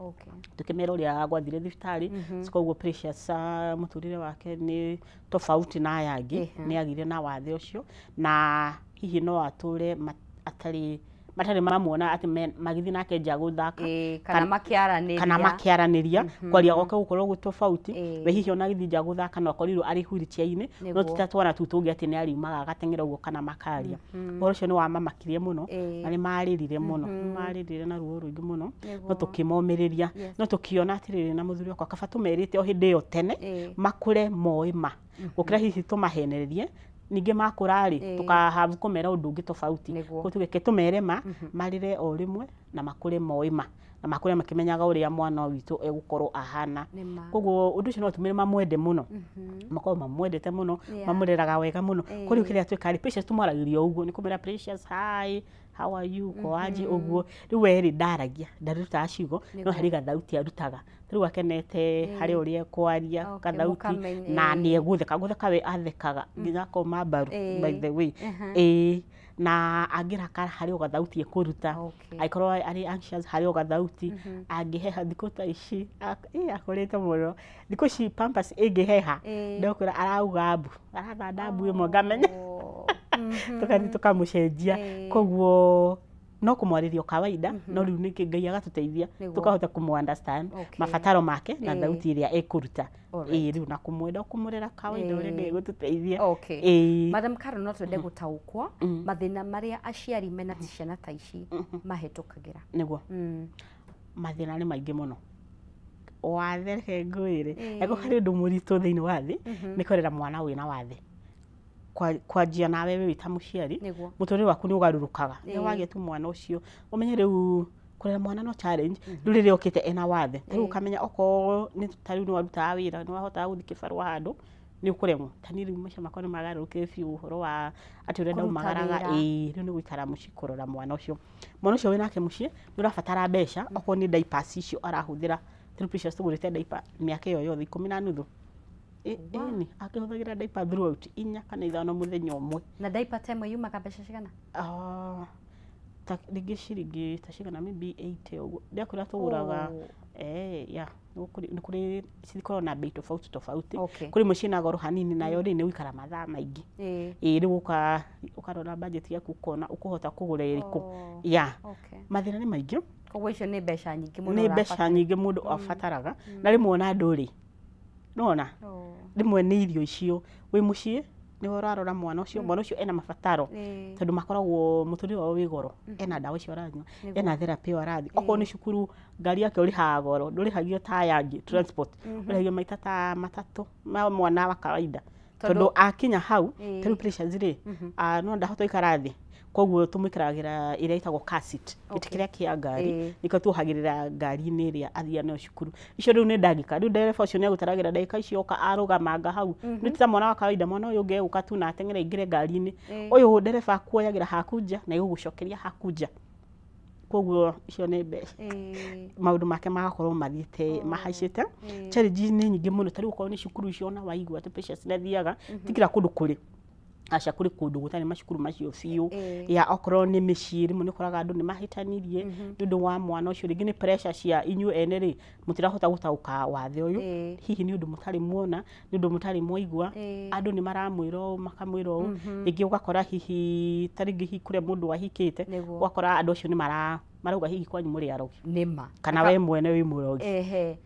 Speaker 2: tukimera uria gwathire thibitari cikoguo Precious muturire wake ni tofauti na yangi ni agire na wathe ucio na hihi no ature matari mamuona ati magithi nake nja guthaka kana makiaraniria kwaria goke gukorwo gutofauti we hihi ona githi nja guthaka no akorirwo ari huritia-ini no titatwana tu tungi ati ni ariumaga agatengera uguo kana makaria oro cio ni wa mamakirie muno na ni maririre muno maririre na ruo ruingi muno no tukimomiriria no tukiona atiriri na muthuri wakwa kaba tumerite o hindi yo tene makure moima gukira hihi tumahenererie ninge makurari tukahave kumera undu ungi tofauti ko tugeke tumerema marire o rimwe na makure moima na makure makimenyaga uria mwana witu egukorwo ahana koguo undu ucio no tumire mamwende muno makoro mamwendete muno mamureraga wega muno kuri ukiria twikari Precious tumwaragirio uguo ni kumera Precious hi how are you ko aje uguo riu weri ndaragia ndaruta acigo no hari gathauti arutaga riu akenete hari uria kwaria gathauti na ni gutheka we athekaga nginya ko mabaru by the way na angiraka hari gathauti ekuruta aikorwo ari anxious hari gathauti angiheha thikũ ta ici akorete muno thikũ ici Pampers ingiheha ndokora arauga mbu arathanda mbu imwe ngamenya tukathi tukamucenjia koguo no kumwaririo kawaida no riu niki Ngai agatuteithia tukahota kumu understand mabataro make na thauti iria ekuruta riu na kumwenda kumurera kawaida uria Ngai gututeithia
Speaker 1: Madam Carol no twende gutaukwo mathina maria aciari mena ciana ta ici mahetukagira
Speaker 2: niguo mathina ni maingi muno wathe ngwire ego hari undu muritu thiini wa thi ni korera mwana wina wathe kwanjia nawe wita muciari muturire waku ni ugarurukaga ni wagie tu mwana ucio umenye riu kurera mwana no challenge rurire okite ena wathe riu kamenya oko ni tariu ni waruta wira ni wahota guthi kibarua handu ni ukuremwo tani riu macia makoni magaruke fiu uhoro wa ati urenda umagaraga riu ni guikara muci kurora mwana ucio winake muci ndurabatara mbeca oko ni diapers icio arahuthira riu Precious tugurite diaper miaka iyo yothe 10 ni akihuthagira diaper throughout 4 kana 5 muthenya umwe
Speaker 1: na diaper time yumaga mbeca cigana
Speaker 2: rigi ciringi ta cigana maybe 80 uguo ndakura tuguraga ya ni kuri cikorwo na bei tofauti kuri mucina goro hanini nayo ri ni wikara mathaa maingi riu ukarora budget yaku kona ukuhota kugura iriku ya mathina ni maingi
Speaker 1: koguo icio ni mbeca nyingi
Speaker 2: mundu afataraga na rimwe ona nduri nona rimwe ni irio icio wi mucie ni urarora mwana ucio ena mabataro tondu makoragwo muturire wao wi goro ena dawa icio aranywa ena therapy arathi oko ni cukuru ngari yake urihaga goro ndurihagio ta yangi transport urihagio maita ta matatu mwana wa kawaida tondu akinya hau tari Precious ri no ndahota ikarathi koguo tumikiragira ira itagwo car seat gitikiria kia ngari niko tuhagirira ngari-ini iria athia nayo cukuru icio riu ni ndagika riu ndereba ucio ni agutaragira ndagika icio ka arugamanga hau ni ta mwana wa kawaida mwana uyu ngeuka tu na atengera ingire ngari-ini uyu ndereba akuoyagira hakunja na igugucokeria hakunja koguo icio ni mbeca maundu make magakorwo mathiite mahaicite challenges ni nyingi muno tari ukorwo ni cukuru icio na waigua ati Precious nathiaga tikira kundu kuri aca kuri kundu gutari macukuru macio fiu ya okorwo ni miciri mu nikoraga andu ni mahitanirie ndu wa mwana ucio ringi ni pressure cia inyu ene ri mutirahota gutauka wathe uyu hihi ni undu mutari muona ni undu mutari muigua andu ni maramwiro makamwiro ringi ugakora hihi taringi hi kure mundu wahikite ugakora andu ucio ni marauga hihi kwanyu muri arogi
Speaker 1: nima
Speaker 2: kana we mwene wi murogi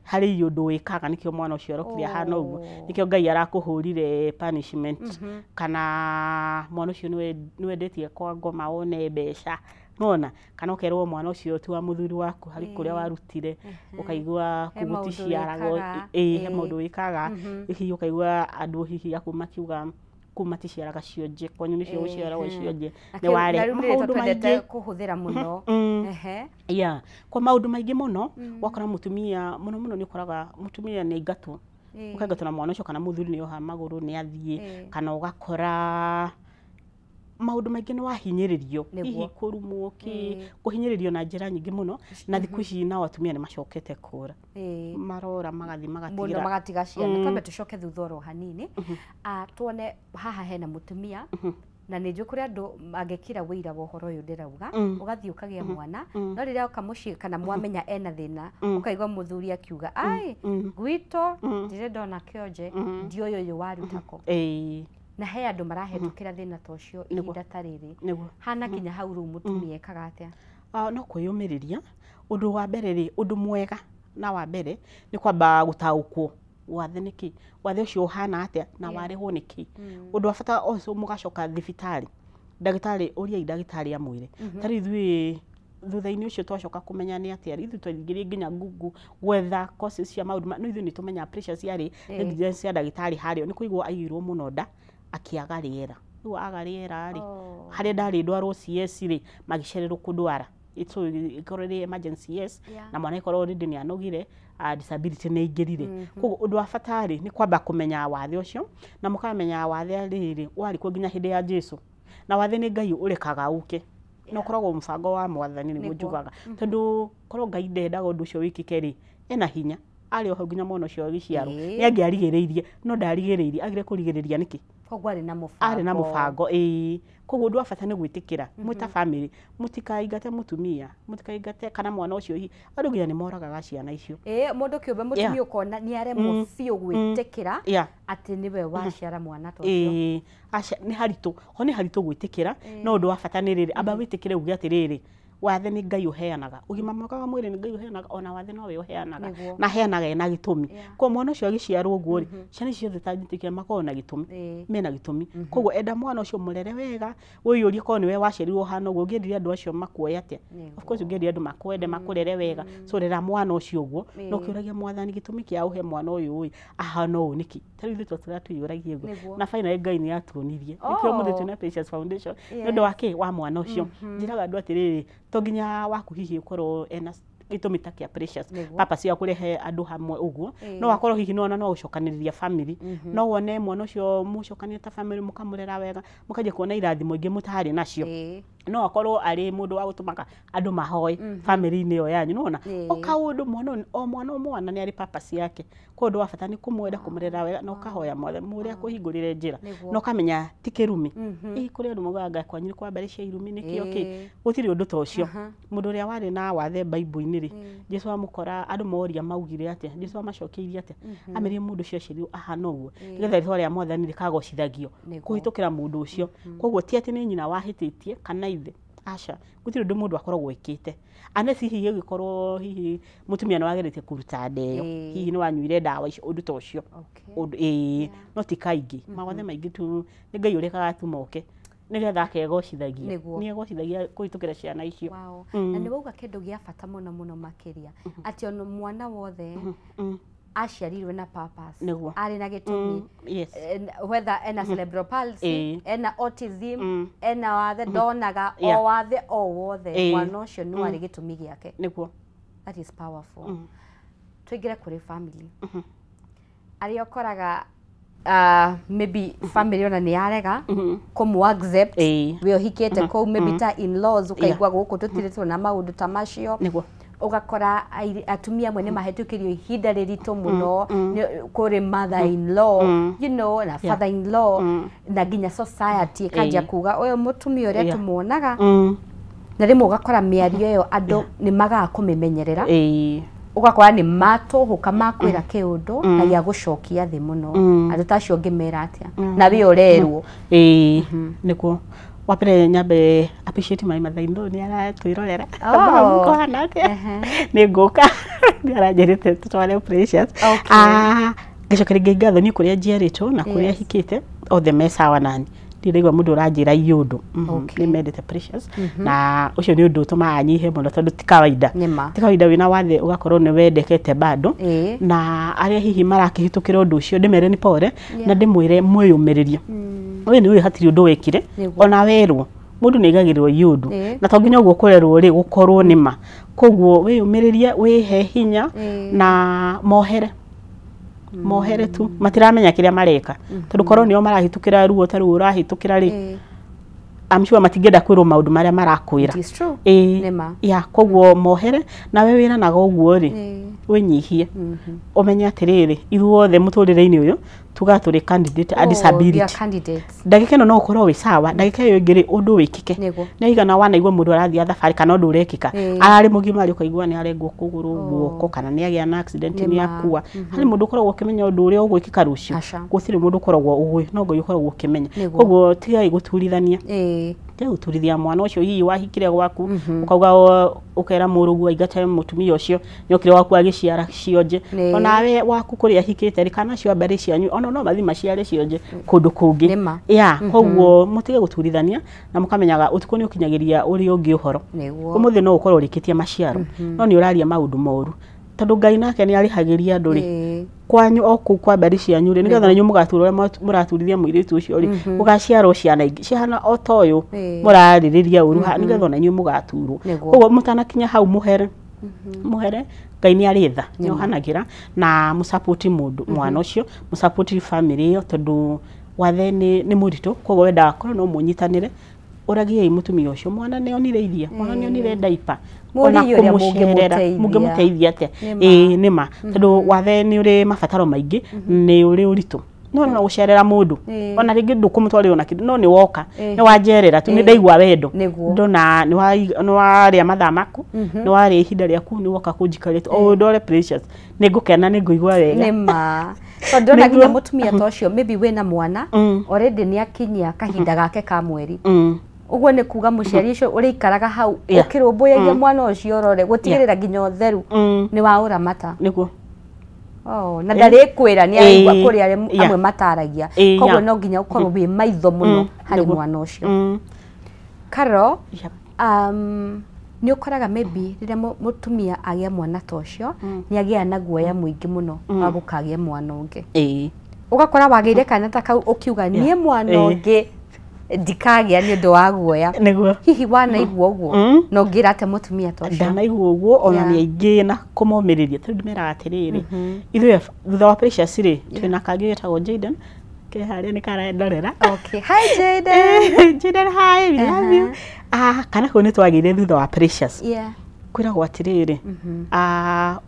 Speaker 2: hari undu wikaga nikio mwana ucio arokire hana uguo nikio Ngai arakuhurire punishment kana mwana ucio niwendetie kwa ngoma one mbeca nona kana ukerwo mwana ucio tu wa muthuri waku hari kuria warutire ukaigua kuguticiarago he maundu wikaga hihi ukaigua andu hihi akuma kiuga kumaticiaraga cionje kwanyu nicio guciaragwo cionje ni ware maundu maingi
Speaker 1: kuhuthira muno
Speaker 2: kwa maundu maingi muno wakora mutumia muno ni ukoraga mutumia ni ngatu ukagatwo na mwana ucio kana muthuri ni oha maguru ni athie kana ugakora maundu maingi ni wahinyiririo hihi kurumwo kuhinyiririo na njira nyingi muno na thiku ici na atumia ni macokete kura marora magathi magatigira
Speaker 1: magatiga ciana kambe tucoke thuthoro hanini tuone haha hena mutumia na nä njå kå rä andå angäkira wĩira wa ũhoro ũyũ ndĩrauga ũgathiĩ ũkagĩa mwana no rĩrĩa oka mũciĩ kana mwamenya ena thĩna ũkaigua mũthuri akiuga ai gwitũ ndĩrĩ ndona kĩonje ndiũĩ ũyũ warutako na he andå marahetũkĩra thĩna ta ũcio ihinda ta rĩrĩ hana kinya hau rĩu mũtumia ekaga atĩa
Speaker 2: no kwĩyũmĩrĩria ũndũ wa mbere rĩ ũndũ mwega na wa mbere nĩ kwamba gũtaũkwo wathe niki wathe ucio hana atia na warehwo niki undu afata oso mugacoka thibitari ndagitari uria ndagitari amwire tari ithui thutha-ini ucio twacoka kumenya ni atia ithu twathigirie nginya Google gwetha causes cia maundu no ithu ni tumenya pressure ciari negligence ya ndagitari hario ni kuigwo aigirwo muno nda akiaga riera riu aga riera ri haria ndari ndwarwo CS ri magicererwo kundwara itso ikorere emergency yes na mwana ikoro already ni anogire disability ni ingirire koguo undu wa fatari ni kwamba kumenya wathe ucio na mukamenya wathe riri wari ku nginya hindi ya Jesu na wathe ni Ngai urekaga uke no koragwo mfango wa mwathani ni gujugaga tondu korwo Ngai ndendaga undu ucio wikike ri ena hinya ari o nginya mwana ucio giciaro ni angiarigiriirie no ndarigiriirie agire kurigiriria niki
Speaker 1: koguo ari na
Speaker 2: mufango koguo undu wa bata ni gwitikira mwita family mutikaingate mutumia mutikaingate kana mwana ucio hi andu nginya ni moragaga ciana icio
Speaker 1: mundu kiumbe mutumia ukona ni aremwo biu gwitikira ati niwe waciara mwana to ucio
Speaker 2: ni haritu gwitikira no undu wa bata ni riri aba witikire ugi ati riri wathe ni Ngai uheanaga ugima mwaka wa mwiri ni Ngai uheanaga ona wathe no we uheanaga na heanaga ena gitumi kwa mwana ucio agiciarwo uguo ri ciana ciothe tangitikia makona na gitumi mena gitumi koguo enda mwana ucio murere wega uyurie ko ni we waciarirwo hano uguo ngiendiria andu acio makuoya atia of course ngiendiria andu makwende makurere wega so rera mwana ucio uguo no kiuragia mwathani gitumi kia uhe mwana uyu uyu ahana u niki tari ithu twatira tuyuragie uguo na final Ngai ni atwonirie nikio muthu tuna Precious Foundation ndio wake wa mwana ucio njiraga andu atiriri to nginya waku hihi ukorwo ena gitumi ta kia Precious papa cia kurehe andu hamwe uguo no wakorwo hihi no ucokaniriria family no wone mwana ucio mucokania ta family mukamurera wega mukaje kuona irathimo ingi mutari nacio no akorwo ari mundu wa gutumaka andu mahoi family ni yo yanyu nona okaundu mwana ni ari papa ciake kundu wa bata ni kumwenda kumurera wega no kahoya mothe muria kuhingurire njira no kamenya tikirumi kuri andu mugaga kwanyu kwa mbere cia irumi nikio gutiri undu to cio mundu ria wari na wathe Bible-ini ri Jesu amukora andu moria maugire atia Jesu amacokeirie atia amerie mundu cio cirio ahana uguo nigetha ritwa ria mwathani rikagocithagio kuhitukira mundu ucio koguo ti ati ni nyina wahititie kana ithe aca gutiri undu mundu akoragwo ekite anesi hihi gikorwo hihi mutumia no wagerete kuruta ndeyo hihi ni wanyuire ndawa icio undu to ucio no ti kaingi mawathe maingi tu ni Ngai urekaga tu moke nigetha akegocithagia ni egocithagia kuhitukira ciana icio
Speaker 1: na ni wauga kindu gia bata muno makiria ati ono mwana wothe aciarirwe na purpose ari na gitumi whether ena cerebral palsy ena autism ena wathe donaga o wathe o wothe mwana ucio ni ari gitumi giake
Speaker 2: niguo
Speaker 1: that is powerful twigire kuri family ari okoraga maybe family ona ni arega kumu accept we ohikete ko maybe ta in-laws ukaigwa guku tutiritwo na maundu ta macio
Speaker 2: niguo
Speaker 1: ugakora atumia mwene mahetukirio ihinda ririto muno kuri mother in law you know na father in law na ginya society kanja kuga uyu mutumia uria tumuonaga na rimwe ugakora miario yo andu ni maga kumimenyerera ugakora ni matuhuka makwira kiundu na ya gucokia thi muno andu tacio ngimera atia na we urerwo
Speaker 2: nikuo Wapere nyambe appreciate my mother in law ni ara twirorera. Ko hanate. Ni ngoka. Ni ara jerete tutwale Precious. Gicokere ngatho ni kuria njiarĩtwo na kuria hikite othe mesawa nani. Ndirigwa mundu uranjira iyundu ni mendete Precious na ucio ni undu utuma anyihe muno tondu ti kawaida wina wathe ugakorwo ni wendekete bado na aria hihi marakihitukira undu ucio ndimere ni pore na ndimwire mwiyumiririe we ni hatiri undu wekire ona werwo mundu ni igagirwo iyundu na tonginya uguo kurerwo ri gukorwo nima koguo wiyumiririe wihe hinya na mohere tu matiramenya kiria mareka tondu korwo nio marahitukira ruo taru urahitukira ri I'm sure matingenda kwirwo maundu maria marakwira ya koguo mohere na we wira nago uguo ri winyihie umenye atiriri ithuothe muturire-ini uyu tugaturi candidate a disability ndagika ino no ukorwo wi sawa ndagika iyo ingiri undu wikike ni igana wanaigwa mundu arathia thabari kana undu urekika arari mugima ari ukaigwa ni arengwo kuguru guoko kana ni agia na accident ni akua hari mundu ukoragwo ukimenya undu uria ugwikika rucio guthiri mundu ukoragwo ugwi no ngo ukoragwo ukimenya koguo tigai guturithania guturithia mwana ucio hihi wahikire gwaku ukauga ukera murugu aigata mutumia ucio nyokire waku agiciara cionje ona we waku kuria hikite ri kana cio mbere cianyu ona no mathima ciare cionje kundu kungi ya koguo mutige guturithania na mukamenyaga utuko ni ukinyagiria uri ungi uhoro umuthi no ukorwo rikitie maciaro no ni uraria maundu moru tondu Ngai nake ni arihagiria andu ri kwanyu oku kwa mbere cianyu ri nigetha nanyu mugaturwo muraturithia muiritu ucio ri ugaciarwo ciana ingi cihana otoyo muraririria uruha nigetha nanyu mugaturwo koguo mutanakinya hau muhere Ngai ni aritha ni ohanagira na musupport mundu mwana ucio musupport family yo tondu wathe ni muritu koguo wenda akorwo no munyitanire uragie mutumia ucio mwana ni onire iria mwana ni onire diaper ona kumucerera mungimuteithia atia nima tondu wathe ni uri mabataro maingi ni uri uritu no gucerera mundu ona ringi ndukumutwarira na kindu no ni woka ni wanjerera tu ni ndaigwa wendo ndona ni waria mathaa maku ni waria ihinda riaku ni woka kunjikarite o ndore Precious ni ngukena ni nguigwa wega
Speaker 1: nima ndona nginya mutumia tocio maybe wena mwana already ni akinyia kahinda gake ka mweri uguo ni kuga muciari ucio uri ikaraga hau ukirumbuyagia mwana ucio rore gutigirira nginya utheru ni wa uramata niguo na ndari kwira ni aigwa kuri amwe mataragia koguo no nginya ukorwo wi maitho muno hari mwana ucio Karo ni ukoraga maybe riria mutumia agia mwana tocio ni agia na guoya muingi muno wa gukagia mwana ungi ugakora wageire kana ta kau ukiuga nie mwana ungi ndikagia ni undu wa guoya hihi wanaigua uguo no ngira ate mutumia tocio
Speaker 2: ndanaigua uguo ona ni aingi na kumomiriria tondu mera atiriri ithuĩ thutha wa Precious ri twina kangi getagwo Jaden ke haria ni karaendorera
Speaker 1: okay hi Jaden
Speaker 2: Jaden hi we love you kana ko ni twagire thutha wa Precious kwiragwo atiriri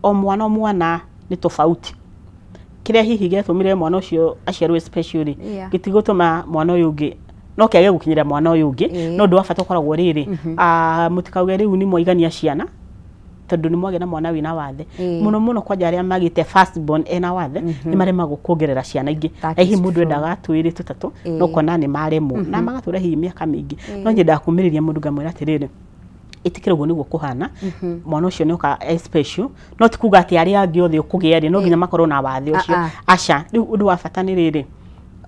Speaker 2: o mwana ni tofauti kiria hihi gethumire mwana ucio aciarwe specially gitigutuma mwana uyu ungi no kiage gukinyira mwana uyu ungi no ndu wabata ukoragwo riri mutikauge riu ni moigania ciana tondu ni mwage na mwana wina wathe muno kwanja aria magite first born ena wathe ni marema gukuongerera ciana ingi hihi mundu endaga twiri tutatu no kona ni maremo na magatura hihi miaka mingi no nyenda kumiriria mundu ngamwira atiriri itikire uguo niguo kuhana mwana ucio ni uka special no tikuga ati aria angi othe ukugia ri no nginya makorwo na wathe ucio aca riu undu wa bata ni riri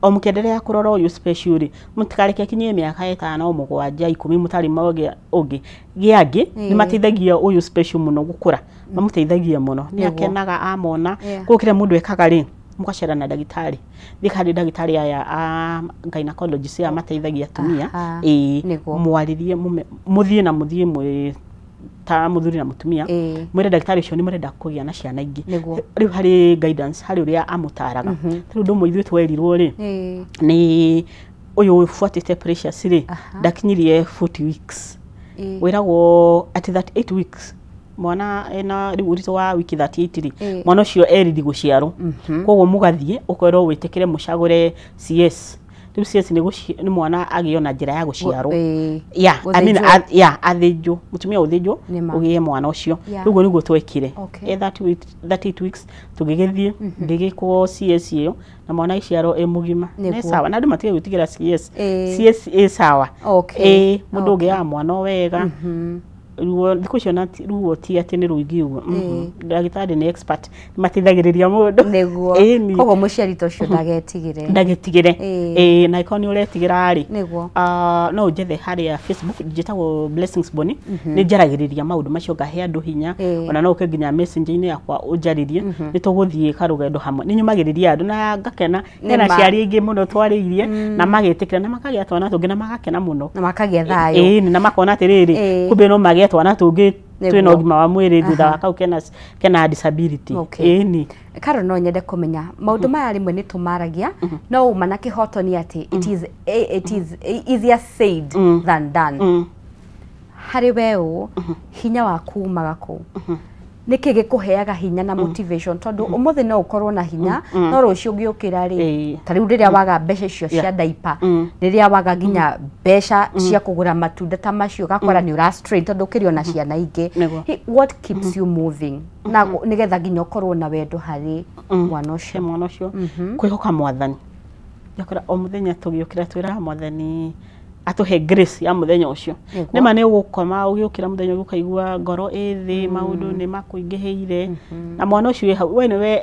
Speaker 2: o mukenderea kurora uyu special ri mutikareke kinyie miaka 5 7 10 mutari mauge ungi giangi ni mateithagia uyu special muno gukura mamuteithagia muno ni akenaga amona gukire mundu ekaga ri mukacera na dagitari thikari dagitari aya gynecologist ya mateithagia tumia mwaririe muthie na muthie mwe ta muthuri na mutumia mwire dagitari ucio ni murenda kugia na ciana ingi riu hari guidance hari uria amutaraga riu ndu muithwe twerirwo ri ni uyu fuatite Precious ri ndakinyirie 40 weeks wiragwo at that 8 weeks mwana ena riu urito wa wiki 38 ri mwana ucio eridi guciarwo koguo mugathie ukorwo witikire mucagure CS riu CS ni mwana agiona njira ya guciarwo I mean athinjwo mutumia uthinjwo ugie mwana ucio riu niguo twekire 38 weeks tugigithie ndigikwo CS iyo na mwana iciaro mugima ni sawa na andu matige gwitigira CS sawa mundu ugia mwana wega ruo thikũ icio na ruo ti atĩ nĩ rũingĩ uguo ndagĩtarĩ nĩ expert mateithagĩrĩria mũndũ
Speaker 1: nĩguo koguo mũciari ta ũcio
Speaker 2: ndagetigĩre na ĩkorwo nĩ ũretigĩra rĩ no ũnjethe harĩa Facebook njĩtagwo Blessings Boni nĩ njaragĩrĩria maũndũ macio ngahe andũ hinya ona no ũke nginya messenger-inĩ yakwa ũnjarĩrie nĩ tũgũthiĩ karũgendo hamwe nĩ nyumagĩrĩria andũ na ngakena hena ciari ingĩ mũno twarĩirie na magĩtĩkĩra na makagĩa twana tũngĩ na magakena mũno
Speaker 1: na makagĩa thayũ
Speaker 2: na makona atĩrĩrĩ kumbe no magĩa twana tũngĩ twĩna ũgima wa mwĩrĩ thutha wa kau kena disability
Speaker 1: ni Karo no nyende kũmenya maũndũ maya rĩmwe nĩ tũmaragia no uma na kĩhoto nĩ atĩ it is easier said than done harĩ weũ hinya waku umaga kũ nĩkĩ gĩkũheaga hinya na motivation tondu ũmũthĩ no ũkorwo na hinya no rũciũ ũngĩũkĩra rĩ ta rĩu rĩrĩa waga mbeca icio cia diaper rĩrĩa waga nginya mbeca cia kũgũra matunda ta macio gakora nĩ ũra strain tondu ũkĩrĩ ona ciana ingĩ what keeps you moving na nĩgetha nginya ũkorwo na wendo harĩ mwana ũcio
Speaker 2: kwĩhoka mwathani yakora o mũthenya tũgĩũkĩra twĩra mwathani atuhe grace ya muthenya ucio nema ne gukoma ugiukira muthenya ukaigua ngoro ithi maundu ni makuingiheire na mwana ucio hau we niwe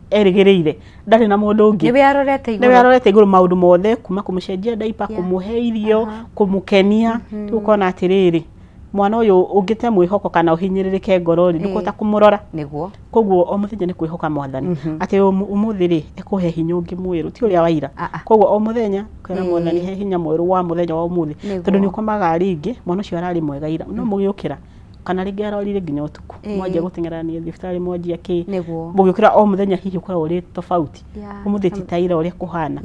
Speaker 2: erigireire ndari na mundu ungi
Speaker 1: niwe arorete
Speaker 2: iguru maundu mothe kuma kumucenjia diaper kumuhe irio kumukenia tukona atiriri mwana uyu ungite mwihoko kana uhinyiririke ngoro ri ndikuta kumurora
Speaker 1: niguo
Speaker 2: koguo o muthenya ni kwihoka mwathani ati umuthi ri ekuhe hinya ungi mwiru ti uria waira koguo o muthenya kwera mwathani he hinya mwiru wa muthenya wa umuthi tondu ni ukomaga ringi mwana ucio arari mwega ira no mugiukira kana ringi arorire nginya utuku mwanjia gutengerania thibitari mwanjia ki mugiukira o muthenya hihi ukora uri tofauti umuthi titaira uria kuhana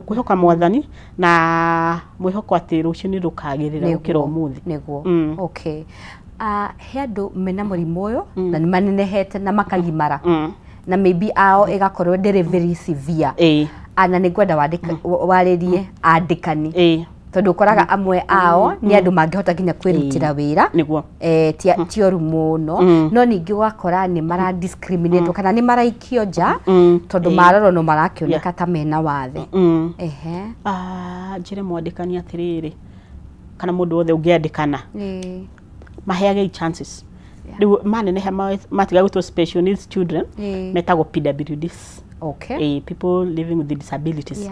Speaker 2: kwihoka mwathani na mwihoko ati rucio ni rukagirira ukira umuthi
Speaker 1: niguo okay he andu mena mũrimũ ũyũ na nĩ manenehete na makagimara na maybe ao ĩgakorwo ndĩrĩ very severe ana nĩ ngwenda warĩrie andĩkani tondu ukoraga amwe ao ni andu mangihota nginya kwirutira wira ti oru muno no ningi wakora ni mara discriminate kana ni maraikio nja tondu maroro no marakioneka ta mena wathe
Speaker 2: njire mwandikani atiriri kana mundu wothe ungiandikana maheage chances riu manenehe matiga gwitwo special needs children metagwo PWDs people living with disabilities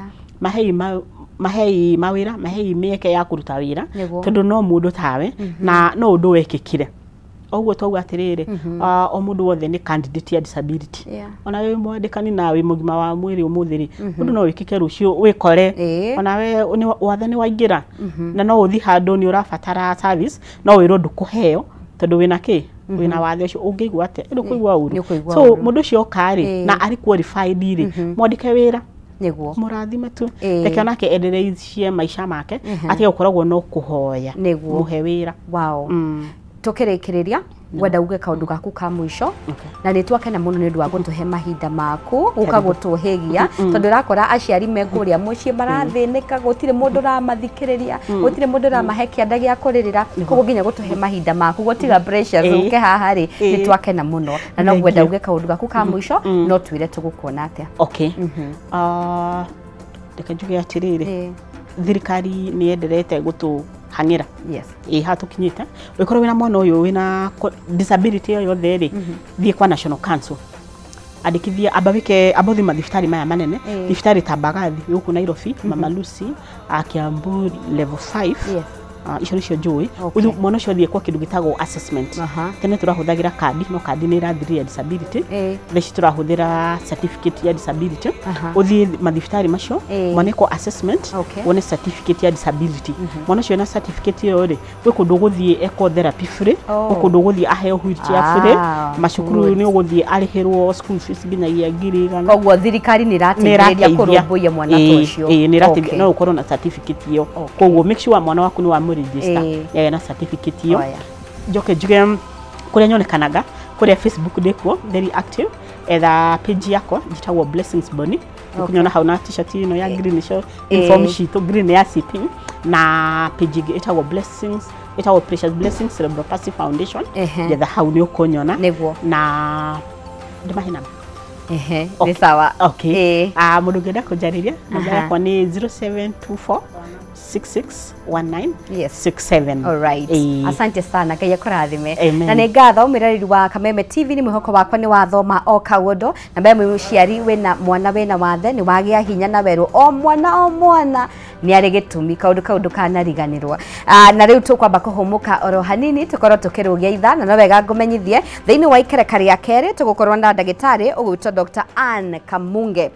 Speaker 2: mahei mawira mahei mieke ya kuruta wira tondu no mundu tawe na no undu wekikire ogwo twaga atiriri o mundu wothe ni candidate ya disability ona we mwandikani na we mugima wa mwiri umuthiri mundu no wikike rucio wikore ona we wathe ni waingira na no uthi handu ni urabatara service no wiro ndukuheo tondu wina ki wina wathe ucio ungigwa ate ndu kuigwa uru so mundu ucio kari na ari qualified ri mwandike wira
Speaker 1: niguo
Speaker 2: murathime tu reke onake endereicie maisha make ati ukoragwo no kuhoya muhe wira
Speaker 1: tukirikiria gwenda uge kaundu gaku ka mwisho na ni twakena muno ni ndu wa gutuhe mahinda maku ukagutuhigia tondu rakora aciari menguria mucie marathinika gutire mundu ramathikiriria gutire mundu ramahe kianda gia kuririra koguo nginya gutuhe mahinda maku gutiga pressure uke haha ri ni twakena muno na no gwenda uge kaundu gaku ka mwisho no twire tugukuona atia
Speaker 2: reke njuge atiriri thirikari ni enderete hangira hatukinyite wikorwo wina mwana uyu wina disability yo theri thie kwa National Council andikithia abawike abothi mathibitari maya manene thibitari ta Mbagathi yuku Nairobi Mama Lucy Kiambu level 5 icio nicio njui mwana ucio thie kwa kindu gitagwo assessment tene turahuthagira kadi no kadi ni irathiri ya disability theci turahuthira certificate ya disability uthie mathibitari macio mwana ko assessment wone certificate ya disability mwana ucio na certificate yo ri we kundu guthie eco therapy free kundu guthie aheo wheelchair free macukuru ni uguthie arihirwo school fees nginya ya ngiri gana
Speaker 1: koguo thirikari ni rateithĩrĩria kũrũmbũiya mwana ũcio
Speaker 2: ni rateithĩrĩria no ukorwo na certificate yo koguo make sure mwana waku ni wa register na certificate yo joke juge kuria nyonekanaga kuria Facebook ndikuo very active etha page yako jitagwo Blessings Boni Ukunyona hau na t-shirt ino ya green show inform sheet green ya CP na page itago blessings itago precious blessings Cerebral Palsy Foundation getha hau ni ukunyona
Speaker 1: niguo
Speaker 2: na ndimahina
Speaker 1: ni sawa
Speaker 2: okay mundu ngenda kunjariria namba yakwa ni 0724 661967.
Speaker 1: Alright. Asante sana kaya kurathime. Na nĩ ngatho ũmĩrĩrĩri wa Kameme TV ni mwĩhoko wakwa nĩ wathoma o kaũndũ na mbere mũciari wĩna mwana wĩna wathe nĩ wagĩa hinya na werũ o mwana nĩ arĩ gĩtũmi kaũndũ kanariganĩrwo. Na rĩu tũkwamba kũhũmũka oro hanini tũkorwo tũkĩrũgia itha na no wega ngũmenyithie thĩinĩ wa ikereka rĩa kerĩ tũgũkorwo na ndagĩtarĩ ũgwĩtwo Dr. Anne Kamunge